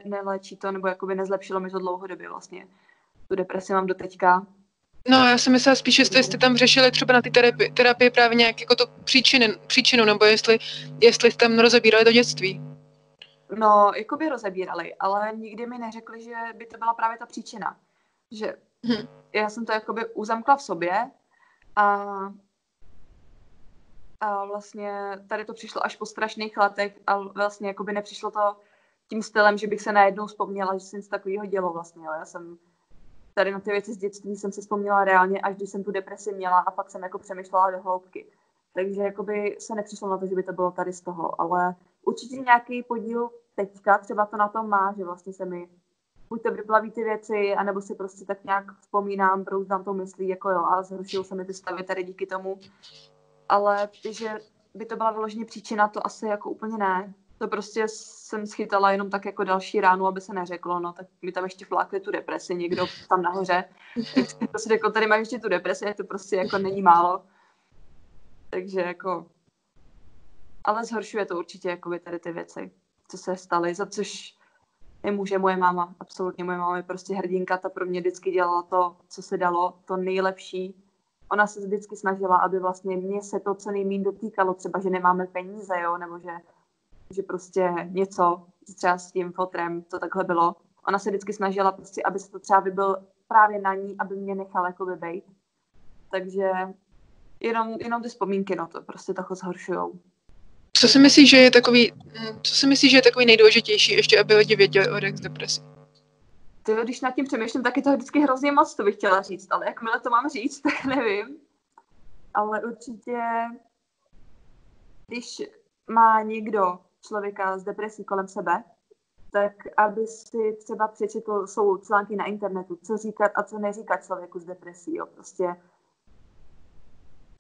neléčí to, nebo jakoby nezlepšilo mi to dlouhodobě vlastně. Tu depresi mám do teďka. No, já jsem myslela spíš, jestli jste tam řešili třeba na té terapii právě nějak jako to příčinu, nebo jestli jste tam rozebírali to dětství. No, jakoby rozebírali, ale nikdy mi neřekli, že by to byla právě ta příčina. Že já jsem to jakoby uzamkla v sobě a vlastně tady to přišlo až po strašných letech a vlastně jakoby nepřišlo to tím stylem, že bych se najednou vzpomněla, že se něco takového dělo vlastně. Jo. Já jsem tady na ty věci z dětství jsem si vzpomněla reálně, až když jsem tu depresi měla a pak jsem jako přemýšlela do hloubky. Takže jakoby se nepřišlo na to, že by to bylo tady z toho, ale určitě nějaký podíl teďka třeba to na tom má, že vlastně se mi buď to vyplaví ty věci, anebo si prostě tak nějak vzpomínám, brouzdám to myslí, jako jo, a zhoršují se mi ty stavy tady díky tomu. Ale že by to byla vyloženě příčina, to asi jako úplně ne. To prostě jsem schytala jenom tak jako další ránu, aby se neřeklo, no tak mi tam ještě flákli tu depresi někdo tam nahoře. Tak jsem prostě řekl, tady máš ještě tu depresi, to prostě jako není málo. Takže jako... Ale zhoršuje to určitě jakoby tady ty věci, co se staly, za což nemůže moje máma. Absolutně moje máma je prostě hrdinka, ta pro mě vždycky dělala to, co se dalo, to nejlepší. Ona se vždycky snažila, aby vlastně mě se to co nejméně dotýkalo, třeba, že nemáme peníze, jo, nebo že prostě něco, třeba s tím fotrem, to takhle bylo. Ona se vždycky snažila prostě, aby se to třeba vybil právě na ní, aby mě nechala jakoby bejt. Takže jenom ty vzpomínky, no to prostě takhle zhoršujou. Co si myslíš, že je takový nejdůležitější ještě, aby lidi věděli o Rex depresi? Když nad tím přemýšlím, tak je to vždycky hrozně moc, to bych chtěla říct, ale jakmile to mám říct, tak nevím. Ale určitě, když má někdo člověka s depresí kolem sebe, tak aby si třeba přečetl, jsou články na internetu, co říkat a co neříkat člověku s depresí, jo, prostě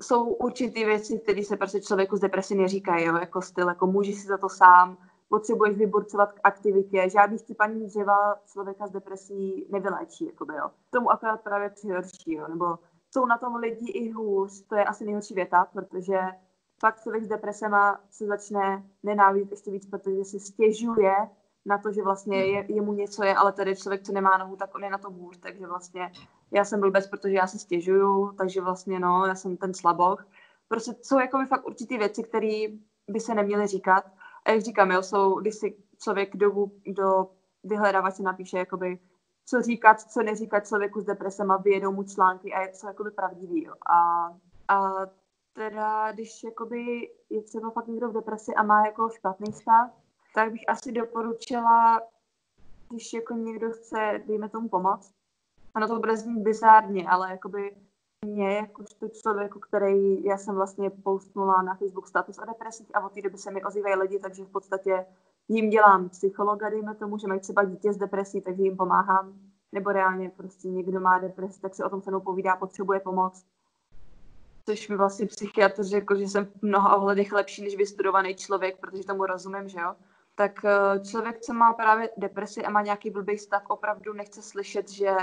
jsou určitý věci, které se prostě člověku s depresí neříkají, jo, jako styl, jako můžeš si za to sám, potřebuješ vyburcovat k aktivitě, žádný štípaní dřeva člověka s depresí nevyléčí, jakoby, jo. Tomu akorát právě přihorší, jo, nebo jsou na tom lidi i hůř, to je asi nejhorší věta, protože fakt člověk s depresema se začne nenávidět ještě víc, protože si stěžuje na to, že vlastně je mu něco ale tady člověk, co nemá nohu, tak on je na to hůř, takže vlastně já jsem blbec, protože já se stěžuju, takže vlastně no, já jsem ten slaboch. Prostě jsou jako fakt určitý věci, které by se neměly říkat. A jak říkám, jo, jsou, když si člověk do vyhledávače napíše, jakoby, co říkat, co neříkat člověku s depresem a vyjedou mu články a jsou jakoby pravdivý. Jo. A teda, když jakoby je třeba fakt někdo v depresi a má jako špatný stav, tak bych asi doporučila, když jako někdo chce, dejme tomu pomoct. Ono to bude znít bizárně, ale jakoby mě, jakožto člověku, který, já jsem vlastně postnula na Facebook status o depresích a od té doby se mi ozývají lidi, takže v podstatě jim dělám psychologa, dejme tomu, že mají třeba dítě s depresí, takže jim pomáhám. Nebo reálně prostě někdo má depresi, tak se o tom se mnou povídá, potřebuje pomoc. Což mi vlastně psychiatr řekl, že jsem v mnoha ohledech lepší než vystudovaný člověk, protože tomu rozumím, že jo. Tak člověk, co má právě depresi a má nějaký blbý stav, opravdu nechce slyšet, že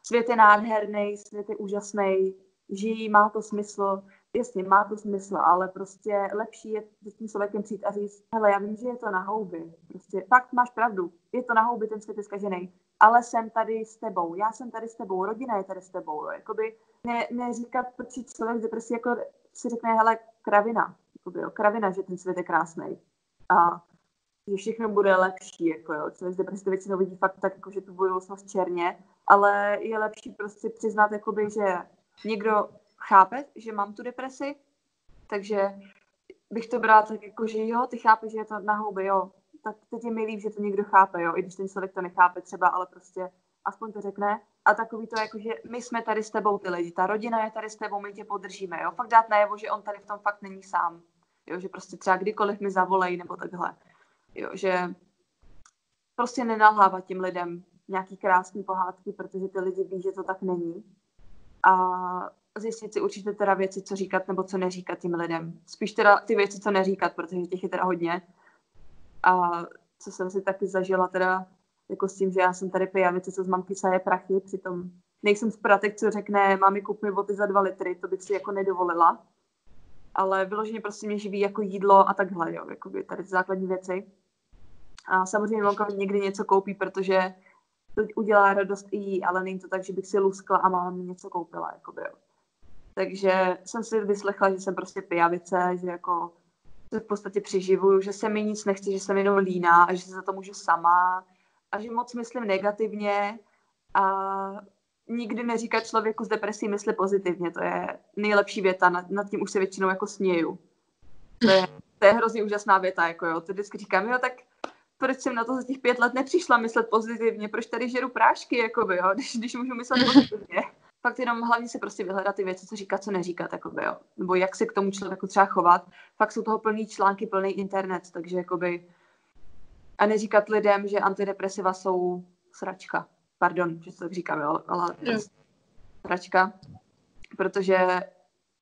svět je nádherný, svět je úžasný, žijí, má to smysl, jasně, má to smysl, ale prostě lepší je s tím člověkem přijít a říct, hele, já vím, že je to na houby, prostě fakt máš pravdu, je to na houby, ten svět je zkažený, ale jsem tady s tebou, já jsem tady s tebou, rodina je tady s tebou, jo. Jakoby neříkat, proč člověk v depresi jako si řekne, hele, kravina, jakoby, jo, kravina, že ten svět je krásný a že všechno bude lepší, jako jo. Člověk z depresi to většinou vidí fakt tak, jako, že tu budoucnost černě, ale je lepší prostě přiznat, jakoby, že někdo chápe, že mám tu depresi, takže bych to brala tak, jako, že jo, ty chápeš, že je to na houby, jo, tak teď je mi líp, že to někdo chápe, jo, i když ten člověk to nechápe třeba, ale prostě aspoň to řekne. A takový to jako, že my jsme tady s tebou ty lidi, ta rodina je tady s tebou, my tě podržíme, jo, fakt dát najevo, že on tady v tom fakt není sám, jo, že prostě třeba kdykoliv mi zavolej nebo takhle. Jo, že prostě nenalhávat tím lidem nějaký krásný pohádky, protože ty lidi ví, že to tak není. A zjistit si určitě teda věci, co říkat nebo co neříkat tím lidem. Spíš teda ty věci, co neříkat, protože těch je teda hodně. A co jsem si taky zažila teda jako s tím, že já jsem tady pijavice, co z mamky saje prachy, přitom nejsem zpratek, co řekne, mami, kup mi boty za 2 litry, to bych si jako nedovolila. Ale vyloženě prostě mě živí jako jídlo a takhle, jo, jakoby tady základní věci. A samozřejmě mamka někdy něco koupí, protože to udělá radost i jí, ale není to tak, že bych si luskla a máma mi něco koupila, jakoby, jo. Takže jsem si vyslechla, že jsem prostě pijavice, že jako se v podstatě přiživuju, že se mi nic nechce, že jsem jenom líná a že se za to můžu sama a že moc myslím negativně a nikdy neříkat člověku s depresí mysli pozitivně, to je nejlepší věta, nad tím už se většinou jako směju. To je hrozně úžasná věta, jako jo, to vždycky říkám, jo, tak proč jsem na to za těch 5 let nepřišla myslet pozitivně, proč tady žeru prášky, jakoby, jo, když můžu myslet pozitivně. fakt jenom hlavně si prostě vyhledat ty věci, co říkat, co neříkat, jakoby, jo. Nebo jak se k tomu člověku třeba chovat. Fakt jsou toho plný články, plný internet, takže jakoby a neříkat lidem, že antidepresiva jsou sračka. Pardon, že to tak říkám, jo, ale sračka, protože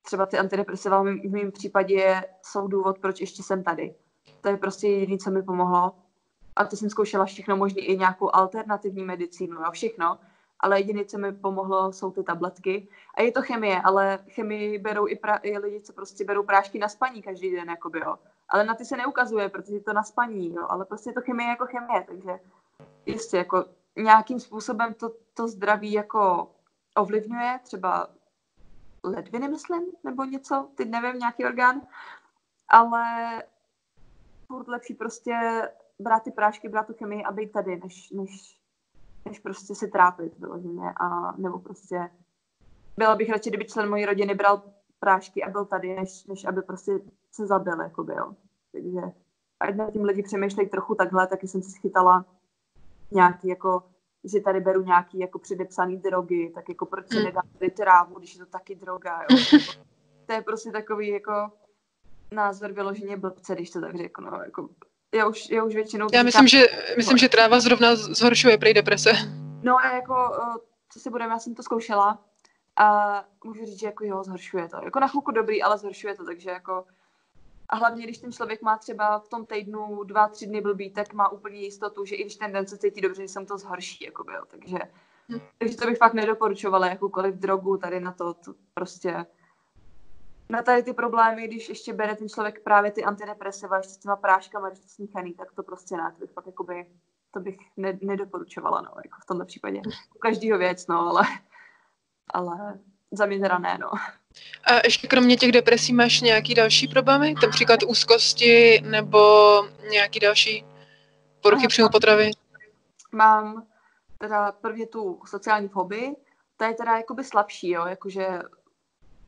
třeba ty antidepresiva v mém případě jsou důvod, proč ještě jsem tady. To je prostě jediné, co mi pomohlo. A to jsem zkoušela všechno možný, i nějakou alternativní medicínu, jo, všechno. Ale jediné, co mi pomohlo, jsou ty tabletky. A je to chemie, ale chemii berou i lidi, co prostě berou prášky na spaní každý den, jakoby, jo. Ale na ty se neukazuje, protože je to na spaní, jo. Ale prostě je to chemie jako chemie, takže jistě, jako nějakým způsobem to zdraví jako ovlivňuje, třeba ledviny, myslím, nebo něco, teď nevím, nějaký orgán, ale furt lepší prostě brát ty prášky, brát tu chemii a být tady, než prostě se trápit vyloženě a nebo prostě byla bych radši, kdyby člen mojí rodiny bral prášky a byl tady, než aby prostě se zabil, jakoby, jo. Takže ať nad tím lidi přemýšlejí trochu takhle, taky jsem si schytala nějaký, jako, že tady beru nějaký jako předepsaný drogy, tak jako proč si nedám tady trávu, když je to taky droga, jo. To je prostě takový jako názor vyloženě blbce, když to tak řeknu, no, jako já už většinou... Já myslím, že tráva zrovna zhoršuje prý deprese. No a jako, co si budeme, já jsem to zkoušela a můžu říct, že jako jo, zhoršuje to. Jako na chvilku dobrý, ale zhoršuje to, takže jako... A hlavně, když ten člověk má třeba v tom týdnu 2-3 dny blbý, tak má úplně jistotu, že i když ten den se cítí dobře, že se mu to zhorší, jako byl. Takže to bych fakt nedoporučovala jakoukoliv drogu tady na to prostě... Na tady ty problémy, když ještě bere ten člověk právě ty antidepresiva, ještě s těma práškama, když to smíchaný, tak to prostě ne, to bych nedoporučovala, no, jako v tomto případě. U každýho věc, no, ale za mě teda ne, no. A ještě kromě těch depresí máš nějaký další problémy? Například úzkosti nebo nějaký další poruchy příjmu potravy? Mám teda prvně tu sociální fobii, ta je teda jakoby slabší, jo, jakože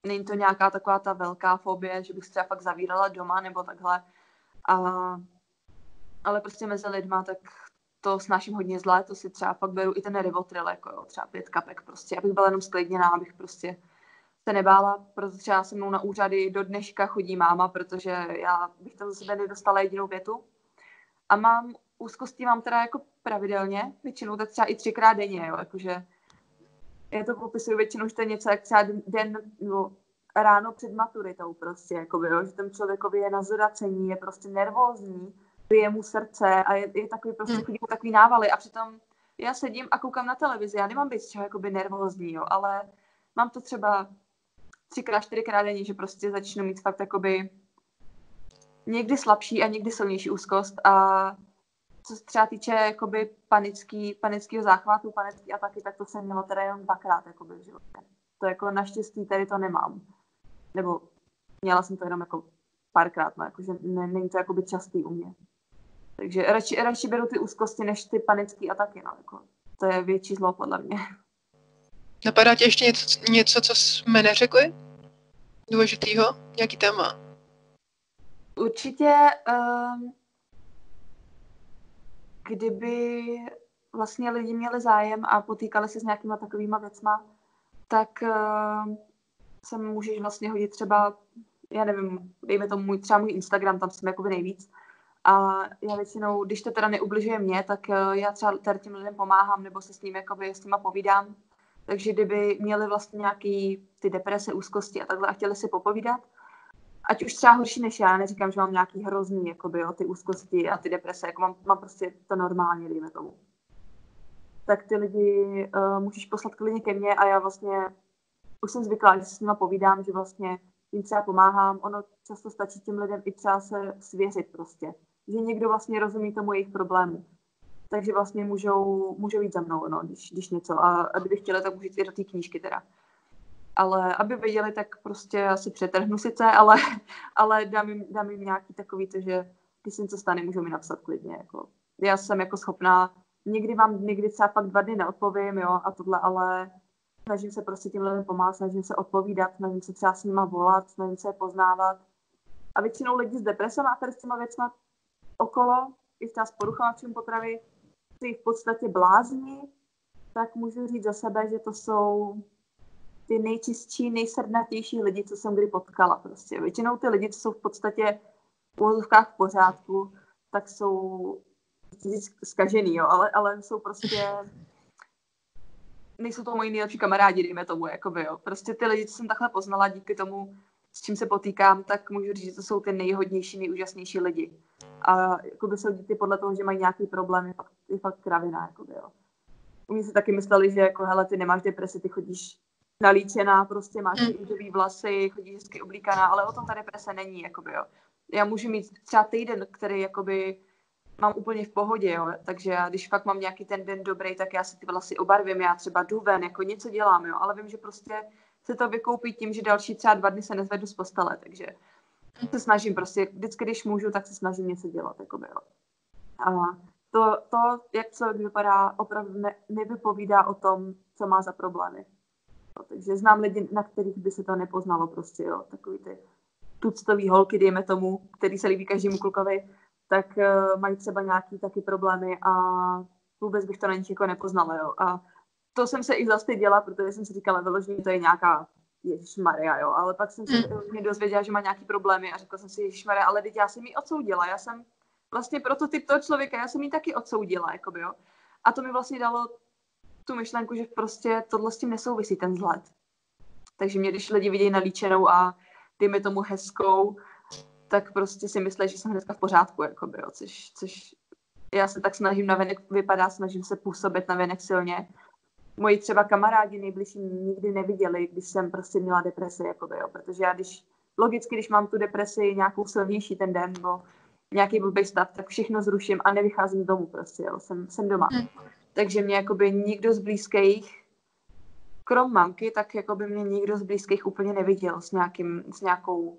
není to nějaká taková ta velká fobie, že bych se třeba fakt zavírala doma nebo takhle, ale prostě mezi lidma, tak to snáším hodně zle, to si třeba fakt beru i ten Rivotril, jako jo, třeba 5 kapek prostě, abych byla jenom sklidněná, abych prostě se nebála, protože třeba se mnou na úřady do dneška chodí máma, protože já bych tam za sebe nedostala jedinou větu. A mám úzkosti teda jako pravidelně, většinou tak třeba i 3krát denně, jo, jakože já to popisuju většinou, že to je něco jak třeba den, no, ráno před maturitou prostě, jakoby, jo, že ten člověkovi je na zvracení, je prostě nervózní, bije mu srdce a je takový prostě chodí takový návaly a přitom já sedím a koukám na televizi, já nemám být z čeho jakoby nervózní, jo, ale mám to třeba 3krát, 4krát denně, že prostě začnu mít fakt jakoby někdy slabší a někdy silnější úzkost a co se třeba týče jakoby panického záchvatu, panický ataky, tak to jsem měla teda jenom 2krát jakoby v životě. To jako naštěstí tady to nemám. Nebo měla jsem to jenom jako párkrát, no, jakože není to jakoby častý u mě. Takže radši beru ty úzkosti, než ty panické ataky, no, jako. To je větší zlo podle mě. Napadá tě ještě něco, co jsme neřekli? Důležitýho? Nějaký téma? Určitě, kdyby vlastně lidi měli zájem a potýkali se s nějakýma takovýma věcma, tak se můžeš vlastně hodit třeba, já nevím, dejme tomu třeba můj Instagram, tam jsem jakoby nejvíc. A já většinou, když to teda neubližuje mě, tak já třeba tady těm lidem pomáhám nebo se s ním jakoby s nima povídám. Takže kdyby měli vlastně nějaký ty deprese, úzkosti a takhle a chtěli si popovídat, ať už třeba horší než já, neříkám, že mám nějaký hrozný, jakoby, jo, ty úzkosti a ty deprese, jako mám prostě to normálně, dejme tomu. Tak ty lidi můžeš poslat klidně ke mně a já vlastně už jsem zvyklá, že se s nima povídám, že vlastně jim třeba pomáhám. Ono často stačí těm lidem i třeba se svěřit prostě. Že někdo vlastně rozumí tomu jejich problému. Takže vlastně můžou jít za mnou, no, když něco. A kdyby chtěli, tak můžu jít i do té knížky teda. Ale aby věděli, tak prostě asi přetrhnu sice, ale dám jim nějaký takový to, že když se něco stane, můžou mi napsat klidně. Jako. Já jsem jako schopná, někdy třeba fakt 2 dny neodpovím, jo, a tohle, ale snažím se prostě tím lidem pomáhat, snažím se odpovídat, snažím se třeba s nima volat, snažím se je poznávat. A většinou lidi s depresemi a tady s těma věcma okolo, i třeba s poruchama příjmu potravy, si v podstatě blázní, tak můžu říct za sebe, že to jsou ty nejčistší, nejsrdnatější lidi, co jsem kdy potkala prostě. Většinou ty lidi, co jsou v podstatě v uvozovkách v pořádku, tak jsou zkažený, jo, ale jsou prostě nejsou to moji nejlepší kamarádi, dejme tomu, jakoby, jo. Prostě ty lidi, co jsem takhle poznala díky tomu, s čím se potýkám, tak můžu říct, že to jsou ty nejhodnější, nejúžasnější lidi. A jakoby jsou díky podle toho, že mají nějaký problém, je fakt kravina, jakoby, jo. Oni si taky mysleli, že jako, hele, ty nemáš depresi, ty chodíš nalíčená, prostě máš ty růžový vlasy, chodíš hezky oblíkaná, ale o tom ta deprese není, jakoby, jo. Já můžu mít třeba týden, který jakoby mám úplně v pohodě, jo. Takže já, když fakt mám nějaký ten den dobrý, tak já si ty vlasy obarvím, já třeba jdu ven, jako něco dělám, jo. Ale vím, že prostě se to vykoupí tím, že další třeba 2 dny se nezvedu z postele, takže se snažím prostě, vždycky, když můžu, tak se snažím něco dělat, jakoby, jo. A to, jak člověk vypadá, opravdu nevypovídá o tom, co má za problémy. No, takže znám lidi, na kterých by se to nepoznalo prostě, jo. Takový ty tuctový holky, dejme tomu, který se líbí každému klukovi, tak mají třeba nějaký taky problémy a vůbec bych to na nich jako nepoznala, jo. A to jsem se i zastyděla, protože jsem si říkala, vyloženě to je nějaká ježišmarja, jo. Ale pak jsem se mě dozvěděla, že má nějaký problémy a řekla jsem si, ježišmarja, ale teď já jsem ji odsoudila, já jsem vlastně prototyp toho člověka, já jsem ji taky odsoudila, jakoby, jo. A to mi vlastně dalo tu myšlenku, že prostě tohle s tím nesouvisí, ten vzhled. Takže mě, když lidi vidějí nalíčenou a dejme tomu hezkou, tak prostě si myslí, že jsem hnedka v pořádku, jakoby, jo. Což já se tak snažím navenek vypadat, snažím se působit navenek silně. Moji třeba kamarádi nejbližší nikdy neviděli, když jsem prostě měla depresi, jakoby, jo. Protože já logicky, když mám tu depresi nějakou silnější ten den, nebo nějaký blbý stav, tak všechno zruším a nevycházím z domu prostě, jo. Jsem doma. Takže mě jakoby nikdo z blízkých, krom mamky, tak jakoby mě nikdo z blízkých úplně neviděl s nějakou,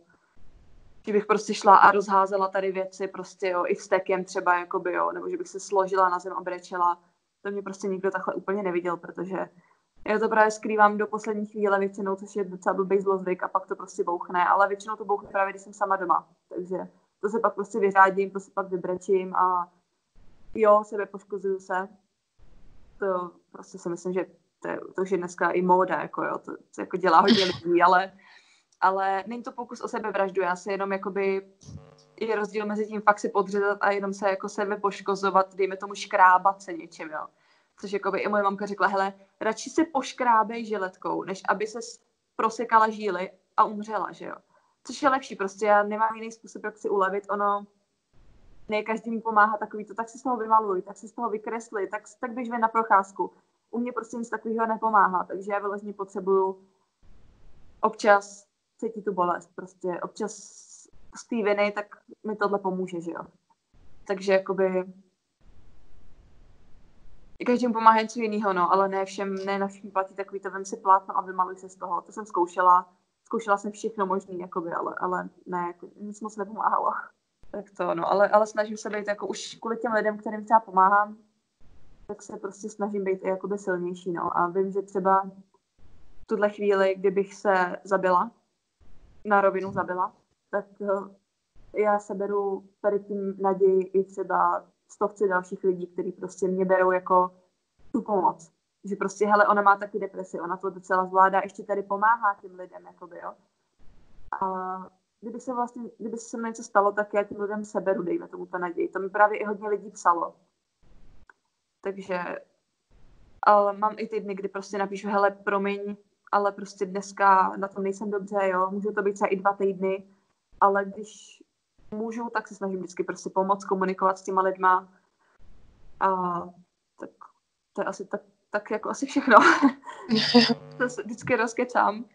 že bych prostě šla a rozházela tady věci prostě, jo, i vztekem třeba, jakoby, jo, nebo že bych se složila na zem a brečela. To mě prostě nikdo takhle úplně neviděl, protože já to právě skrývám do poslední chvíle většinou, což je docela blbý zlozvyk a pak to prostě bouchne, ale většinou to bouchne právě, když jsem sama doma. Takže to se pak prostě vyřádím, to se pak vybrečím a jo, sebe poškozuju se. To prostě si myslím, že to už je dneska i móda, jako jo, to jako dělá hodně lidí, ale není to pokus o sebevraždu, já se jenom jakoby, je rozdíl mezi tím fakt si podřezat a jenom se jako sebe poškozovat, dejme tomu škrábat se něčím, jo. Což jakoby i moje mamka řekla, hele, radši se poškrábej žiletkou, než aby se prosekala žíly a umřela, že jo. Což je lepší, prostě já nemám jiný způsob, jak si ulevit, ono ne každý mi pomáhá takový to, tak si z toho vymaluj, tak si z toho vykresli, tak běž ven na procházku. U mě prostě nic takového nepomáhá, takže já vyloženě potřebuju občas cítit tu bolest, prostě občas z té viny, tak mi tohle pomůže, že jo. Takže jakoby každému pomáhá něco jiného, no, ale ne na všem platí takový to, vem si plátno a vymaluj se z toho. To jsem zkoušela jsem všechno možný, jakoby, ale ne, jako, nic moc nepomáhalo. Tak to, no, ale snažím se být jako už kvůli těm lidem, kterým třeba pomáhám, tak se prostě snažím být i jakoby silnější, no. A vím, že třeba v tuhle chvíli, kdybych se na rovinu zabila, tak já se beru tady tím naději i třeba stovci dalších lidí, kteří prostě mě berou jako tu pomoc. Že prostě, hele, ona má taky depresi, ona to docela zvládá, ještě tady pomáhá těm lidem, jakoby, jo. A kdyby se mi něco stalo, tak já tím lidem seberu, dejme tomu ta naději. To mi právě i hodně lidí psalo. Takže, ale mám i ty dny, kdy prostě napíšu, hele, promiň, ale prostě dneska na tom nejsem dobře, jo, můžu to být třeba i 2 týdny, ale když můžu, tak se snažím vždycky prostě pomoct, komunikovat s těma lidma a tak to je asi tak jako asi všechno. To se vždycky rozkecám.